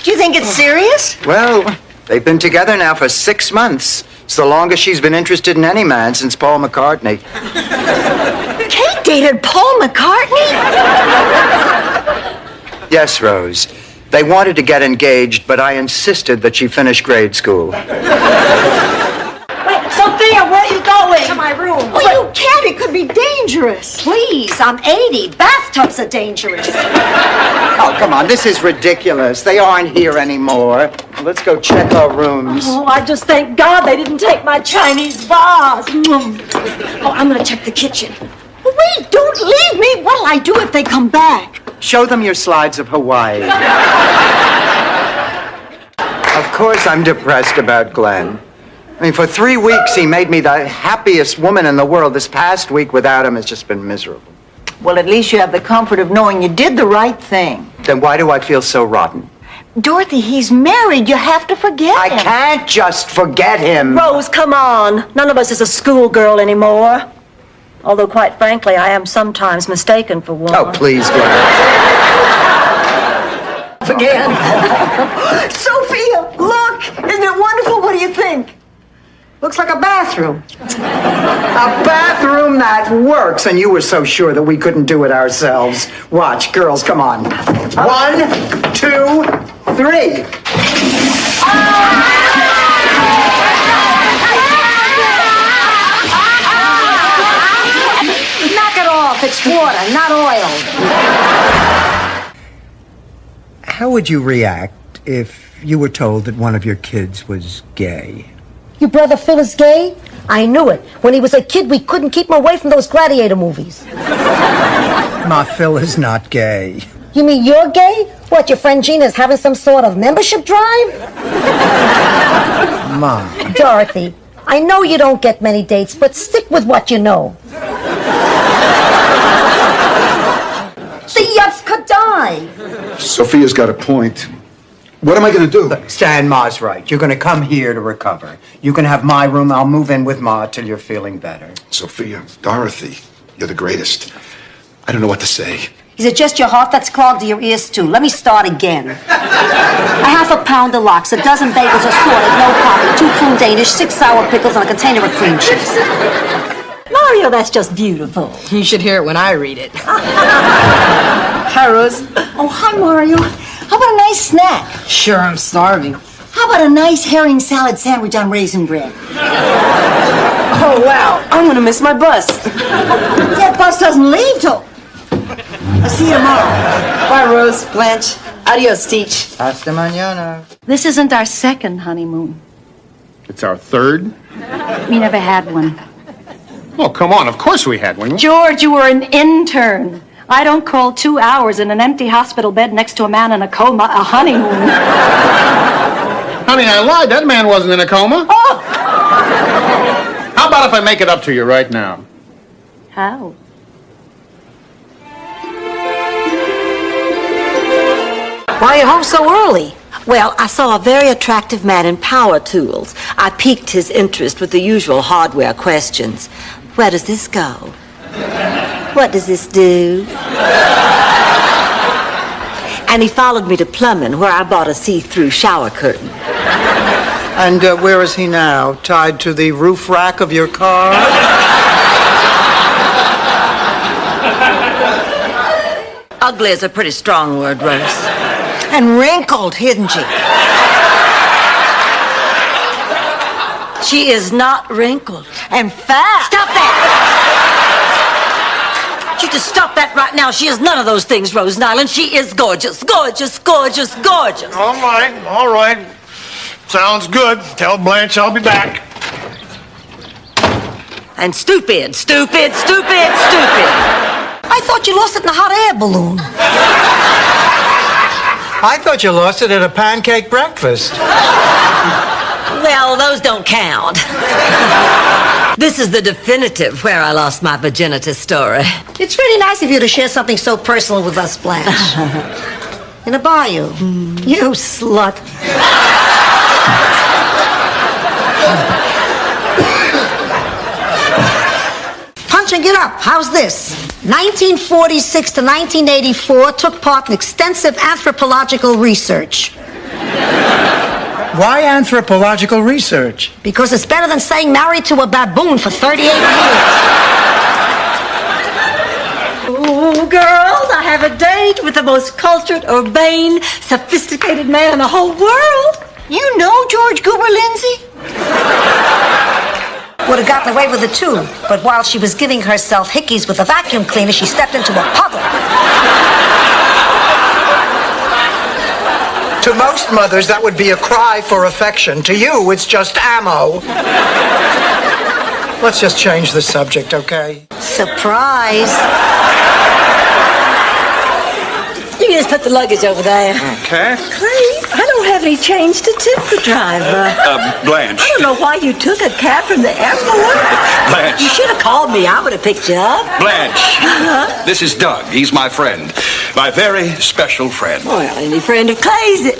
Do you think it's serious? Well, they've been together now for 6 months. It's the longest she's been interested in any man since Paul McCartney. Kate dated Paul McCartney? Yes, Rose. They wanted to get engaged, but I insisted that she finish grade school. Wait, Sophia, where are you going? To my room. Well, you can't. It could be dangerous. Please, I'm 80. Bathtubs are dangerous. Oh, come on. This is ridiculous. They aren't here anymore. Let's go check our rooms. Oh, I just thank God they didn't take my Chinese vase. Oh, I'm going to check the kitchen. Wait, don't leave me. What'll I do if they come back? Show them your slides of Hawaii. Of course I'm depressed about Glenn. I mean, for 3 weeks he made me the happiest woman in the world. This past week without him has just been miserable. Well, at least you have the comfort of knowing you did the right thing. Then why do I feel so rotten? Dorothy, he's married. You have to forget him. I can't just forget him. Rose, come on. None of us is a schoolgirl anymore. Although, quite frankly, I am sometimes mistaken for one. Oh, please, Glenn. Again. Sophia, look! Isn't it wonderful? What do you think? Looks like a bathroom. A bathroom that works, and you were so sure that we couldn't do it ourselves. Watch, girls, come on. 1, 2, 3. Knock it off. It's water, not oil. How would you react if you were told that one of your kids was gay? Your brother Phil is gay? I knew it. When he was a kid, we couldn't keep him away from those gladiator movies. Ma, Phil is not gay. You mean you're gay? What, your friend Gina's having some sort of membership drive? Ma. Dorothy, I know you don't get many dates, but stick with what you know. The yucks could die. Sophia's got a point. What am I going to do? Look, Stan, Ma's right. You're going to come here to recover. You can have my room. I'll move in with Ma till you're feeling better. Sophia, Dorothy, you're the greatest. I don't know what to say. Is it just your heart that's clogged or your ears too? Let me start again. A half a pound of lox, a dozen bagels assorted, no coffee, 2 prune Danish, 6 sour pickles, and a container of cream cheese. Mario, that's just beautiful. You should hear it when I read it. Hi, Rose. Oh, hi, Mario. How about a nice snack? Sure, I'm starving. How about a nice herring salad sandwich on raisin bread? Oh, wow. I'm going to miss my bus. That bus doesn't leave till... I'll see you tomorrow. Bye, Rose, Blanche. Adios, Teach. Hasta mañana. This isn't our second honeymoon. It's our third? We never had one. Oh, come on. Of course we had one. George, you were an intern. I don't call 2 hours in an empty hospital bed next to a man in a coma a honeymoon. Honey, I lied. That man wasn't in a coma. Oh! How about if I make it up to you right now? How? Why are you home so early? Well, I saw a very attractive man in power tools. I piqued his interest with the usual hardware questions. Where does this go? What does this do? And he followed me to plumbing, where I bought a see-through shower curtain. And where is he now? Tied to the roof rack of your car? Ugly is a pretty strong word, Rose. And wrinkled, isn't she? She is not wrinkled. And fat. Stop that! You just stop that right now. She is none of those things, Rose Nyland. She is gorgeous, gorgeous, gorgeous, gorgeous. All right. Sounds good. Tell Blanche I'll be back. And stupid, stupid, stupid, stupid. I thought you lost it in a hot air balloon. I thought you lost it at a pancake breakfast. Well, those don't count. This is the definitive where I lost my virginity story. It's really nice of you to share something so personal with us, Blanche. In a bayou. You slut. Punch and get up. How's this? 1946 to 1984 took part in extensive anthropological research. Why anthropological research? Because it's better than saying married to a baboon for 38 years. Ooh, girls, I have a date with the most cultured, urbane, sophisticated man in the whole world. You know George Goober Lindsay? Would have gotten away with it too, but while she was giving herself hickeys with a vacuum cleaner, she stepped into a puddle. To most mothers, that would be a cry for affection. To you, it's just ammo. let's just change the subject, okay? Surprise. You can just put the luggage over there. Okay. Clay, I don't have any change to tip the driver. Blanche. I don't know why you took a cab from the airport. Blanche. You should have called me. I would have picked you up. Blanche. This is Doug. He's my friend. My very special friend. Well, any friend of Clay's it.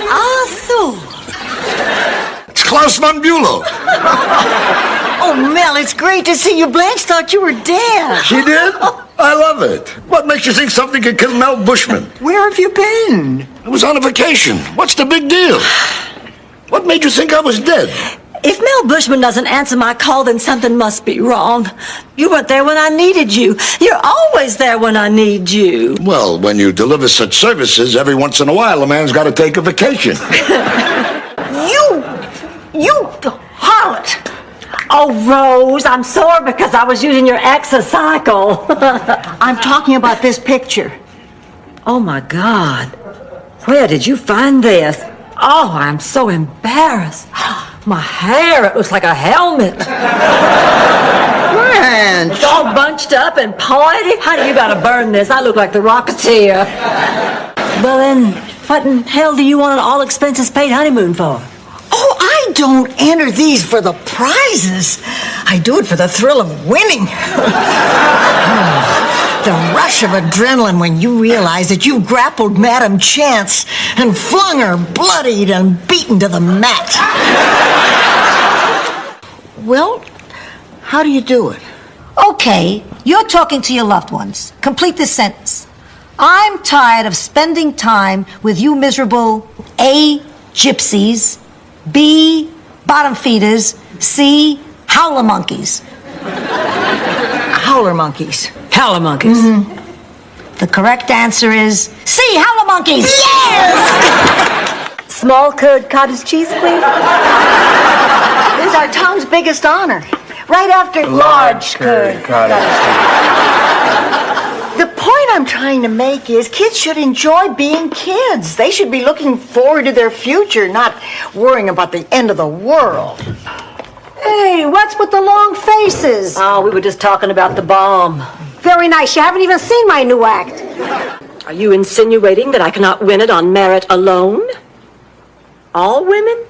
Ah, so. It's Klaus von Bülow. Oh, Mel, it's great to see you. Blanche thought you were dead. She did? I love it. What makes you think something could kill Mel Bushman? Where have you been? I was on a vacation. What's the big deal? What made you think I was dead? If Mel Bushman doesn't answer my call, then something must be wrong. You weren't there when I needed you. You're always there when I need you. Well, when you deliver such services, every once in a while, a man's got to take a vacation. You harlot. Oh, Rose, I'm sore because I was using your exocycle. I'm talking about this picture. Oh, my God. Where did you find this? Oh, I'm so embarrassed. My hair, it looks like a helmet. Blanche! It's all bunched up and pointy. Honey, you gotta burn this. I look like the Rocketeer. Well, then, what in hell do you want an all-expenses-paid honeymoon for? Oh, I don't enter these for the prizes. I do it for the thrill of winning. The rush of adrenaline when you realize that you grappled Madam Chance and flung her bloodied and beaten to the mat. Well, how do you do it? Okay, you're talking to your loved ones. Complete this sentence. I'm tired of spending time with you miserable A, gypsies, B, bottom feeders, C, howler monkeys. Howler monkeys. Howler monkeys. Mm-hmm. The correct answer is C, howler monkeys. Yes! Small curd cottage cheese, please. It's our town's biggest honor. Right after large curd. The point I'm trying to make is kids should enjoy being kids. They should be looking forward to their future, not worrying about the end of the world. Hey, what's with the long faces? Oh, we were just talking about the bomb. Very nice. You haven't even seen my new act. Are you insinuating that I cannot win it on merit alone? All women?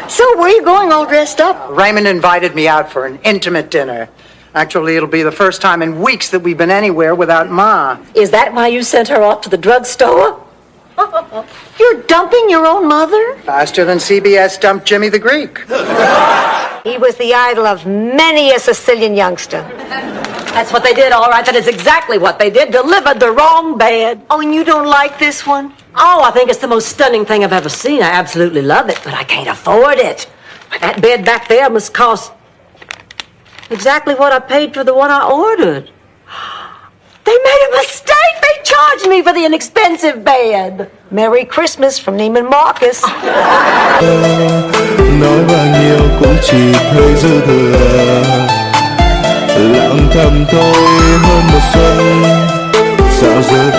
So where are you going all dressed up? Raymond invited me out for an intimate dinner. Actually, it'll be the first time in weeks that we've been anywhere without Ma. Is that why you sent her off to the drugstore? You're dumping your own mother? Faster than CBS dumped Jimmy the Greek. He was the idol of many a Sicilian youngster. That's what they did, all right. That is exactly what they did. Delivered the wrong bed. Oh, and you don't like this one? Oh, I think it's the most stunning thing I've ever seen. I absolutely love it, but I can't afford it. That bed back there must cost exactly what I paid for the one I ordered. They made a mistake. They charged me for the inexpensive bed. Merry Christmas from Neiman Marcus. Nói bao nhiêu cũng chỉ hơi dư thừa, lặng thầm thôi hơn một xuân dạo dực,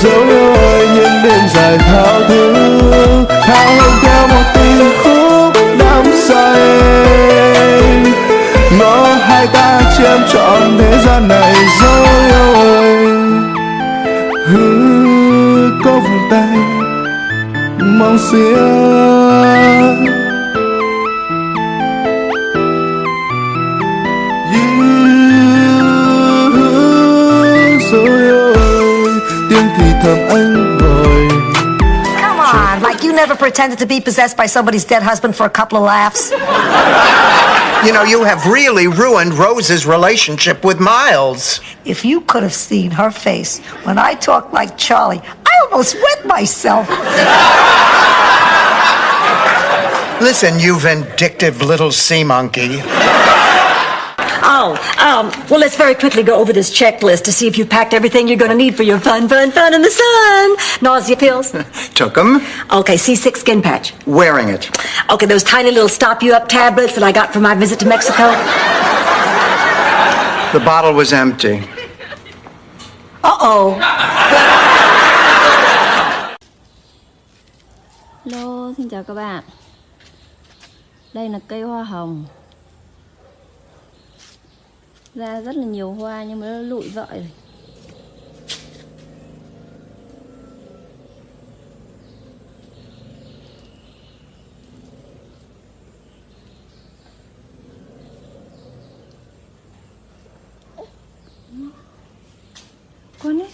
dấu yêu ơi những đêm dài thao thức, hào hứng theo một tình khúc đắm say, ngõ hai ta chiếm trọn thế gian này dấu yêu ơi, có vòng tay mong xiết. Come on, like you never pretended to be possessed by somebody's dead husband for a couple of laughs. You know, you have really ruined Rose's relationship with Miles. If you could have seen her face when I talked like Charlie, I almost wet myself. Listen, you vindictive little sea monkey. Oh, well, let's very quickly go over this checklist to see if you packed everything you're going to need for your fun in the sun. Nausea pills? Took them. Okay, C6 skin patch. Wearing it. Okay, those tiny little stop-you-up tablets that I got for my visit to Mexico. The bottle was empty. Uh-oh. Hello, xin chào các bạn. Đây là cây hoa hồng. Ra rất là nhiều hoa nhưng mà nó lụi vợi rồi. Con ấy.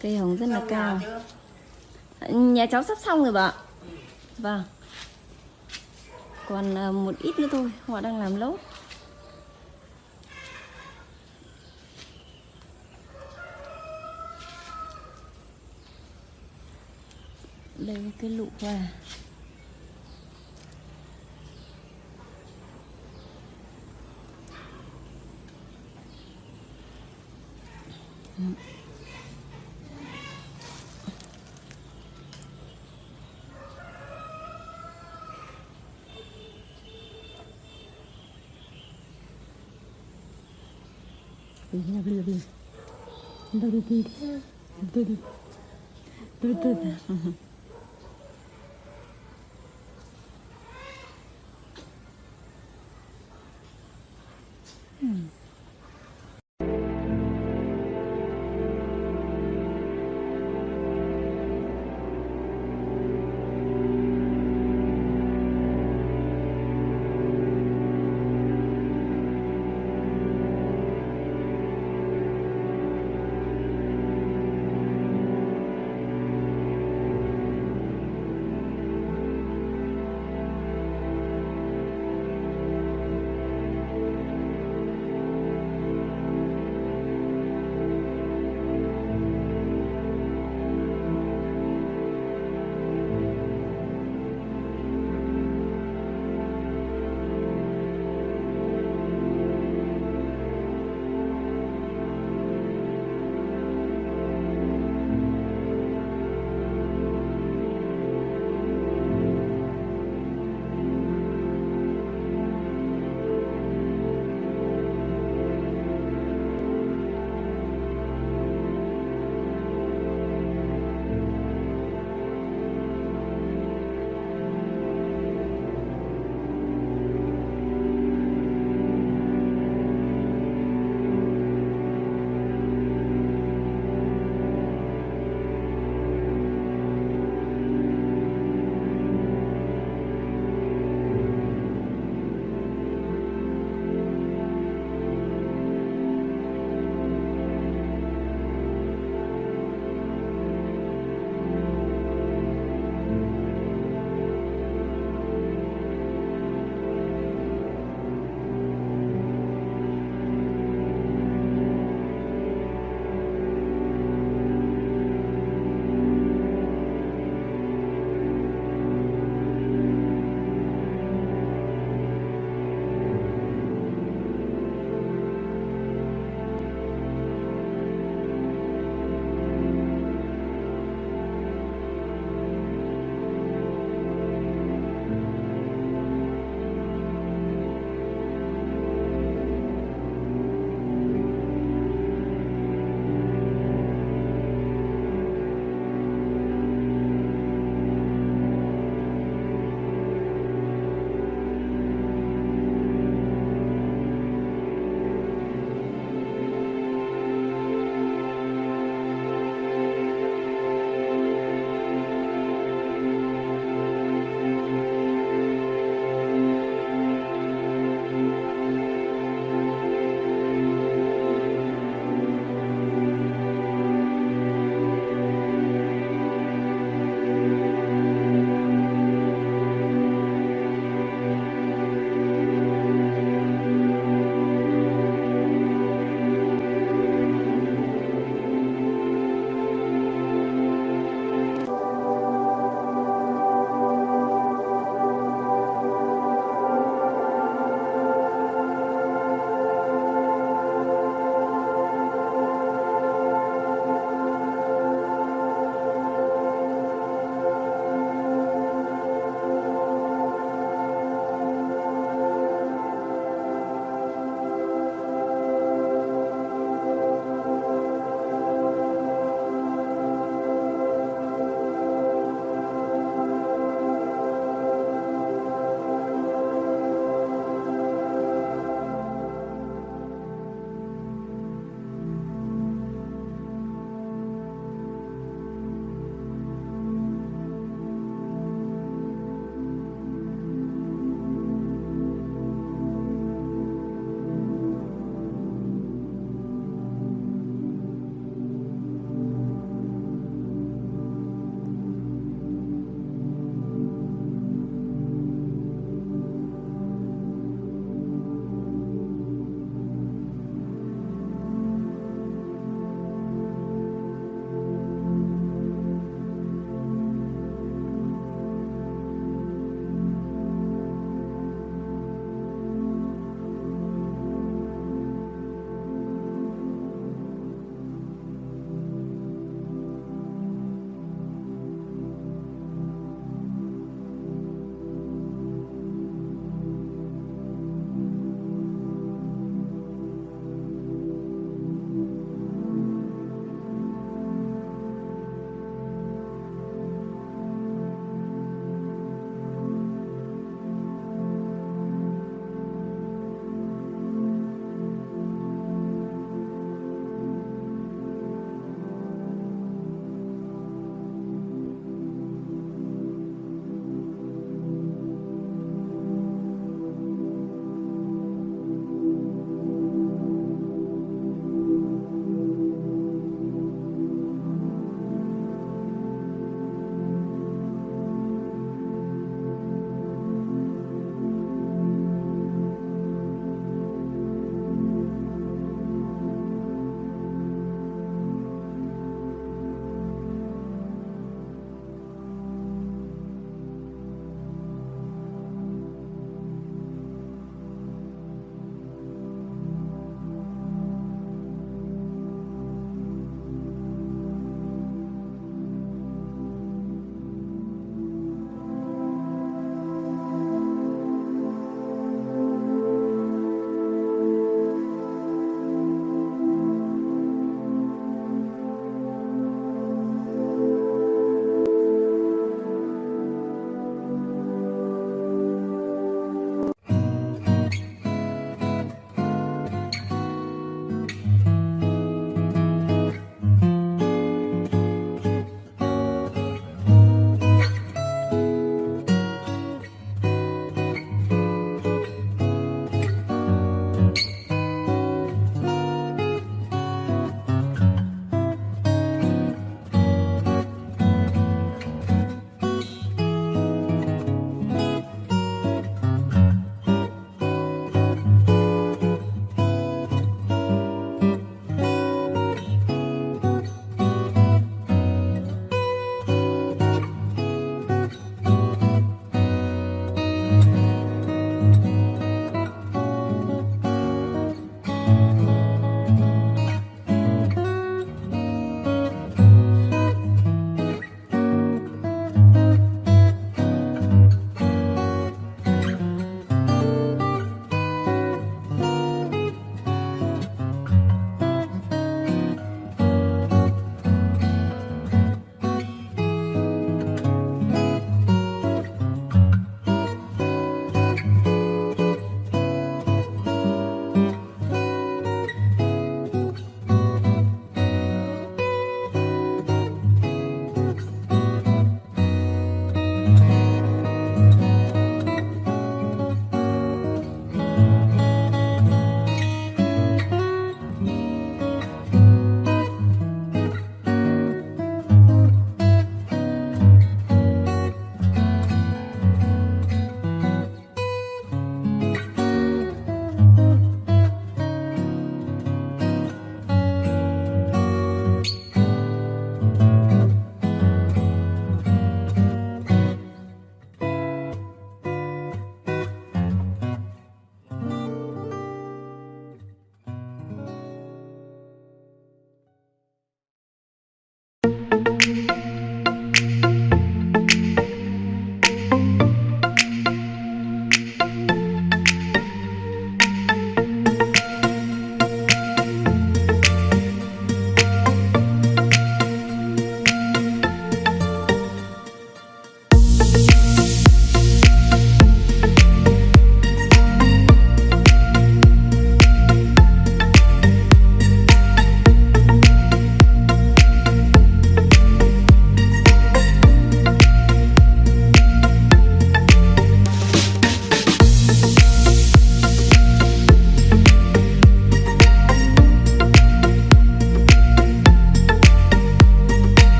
Cây hồng rất là cao. Nhà cháu sắp xong rồi bà ạ. Vâng. Còn một ít nữa thôi, họ đang làm lốt. Đây là cái lụ hoa.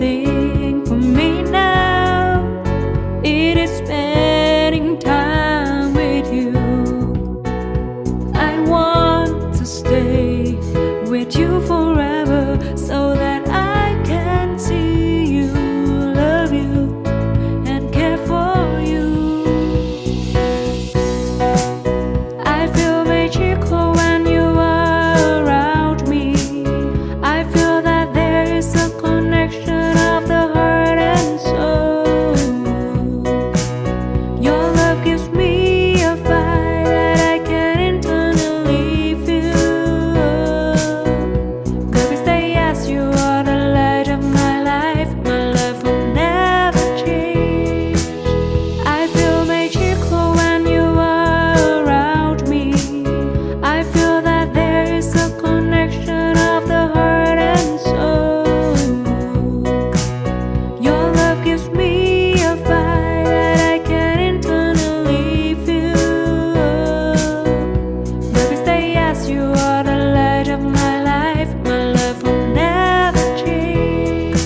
everything for me now. It is spending time with you. I want to stay with you forever so that I can see you, love you, and care for you. I feel magical when you are around me. I feel that there is a connection of the heart and soul. Your love gives me a fire that I can internally feel. Baby, say yes, you are the light of my life. My love will never change. I feel magical when you are around me. I feel that there is a connection of the heart and soul. Your love gives me a fire that I can internally feel. Baby, say yes, you are the light of my life. My love will never change.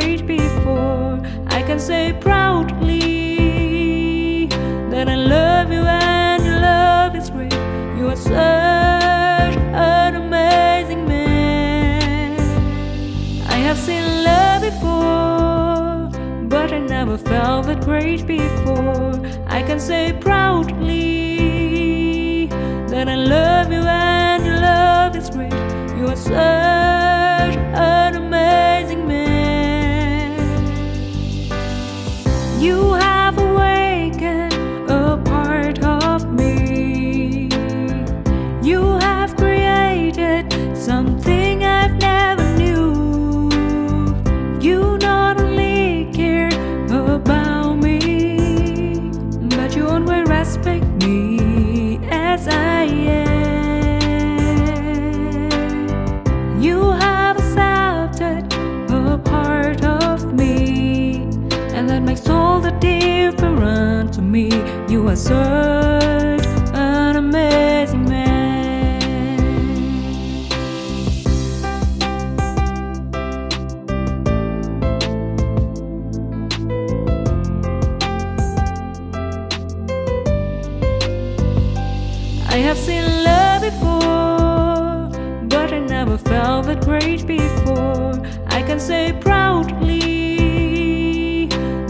great before. I can say proudly that I love you and your love is great. You are such an amazing man. I have seen love before, but I never felt that great before. I can say proudly that I love you and your love is great. You are such an amazing man. You have awakened a part of me. You have created something I've never knew. You not only care about me, but you always respect me as I am. You have accepted a part of me, and that makes all the difference to me. You are such an amazing man. I have seen love before, but I never felt that great before. I can say proudly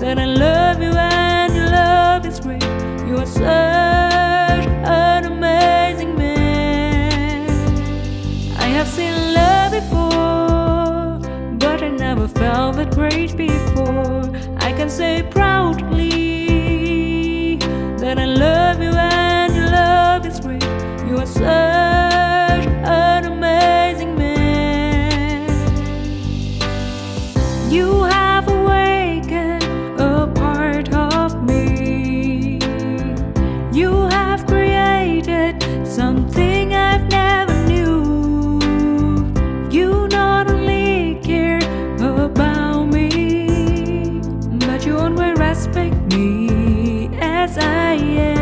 that I love you and your love is great. You are such an amazing man. I have seen love before, but I never felt that great before. I can say proudly that I love you and your love is great. You are such an amazing man. You have awakened a part of me. You have created something I've never knew. You not only care about me, but you always respect me as I am.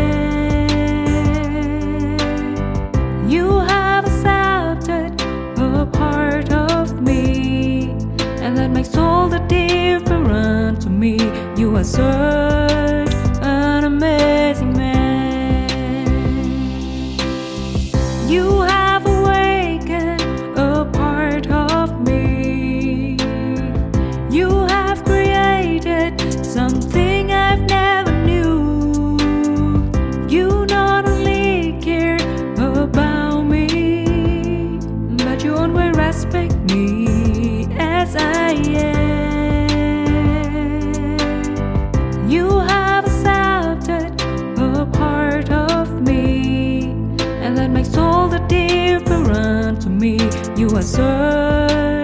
You have accepted a part of me, and that makes all the difference to me. You are such an amazing man. You have awakened a part of me. You have created something I've never knew. You not only care about me, but you always respect me as I am. You have accepted a part of me, and that makes all the difference to me. You are such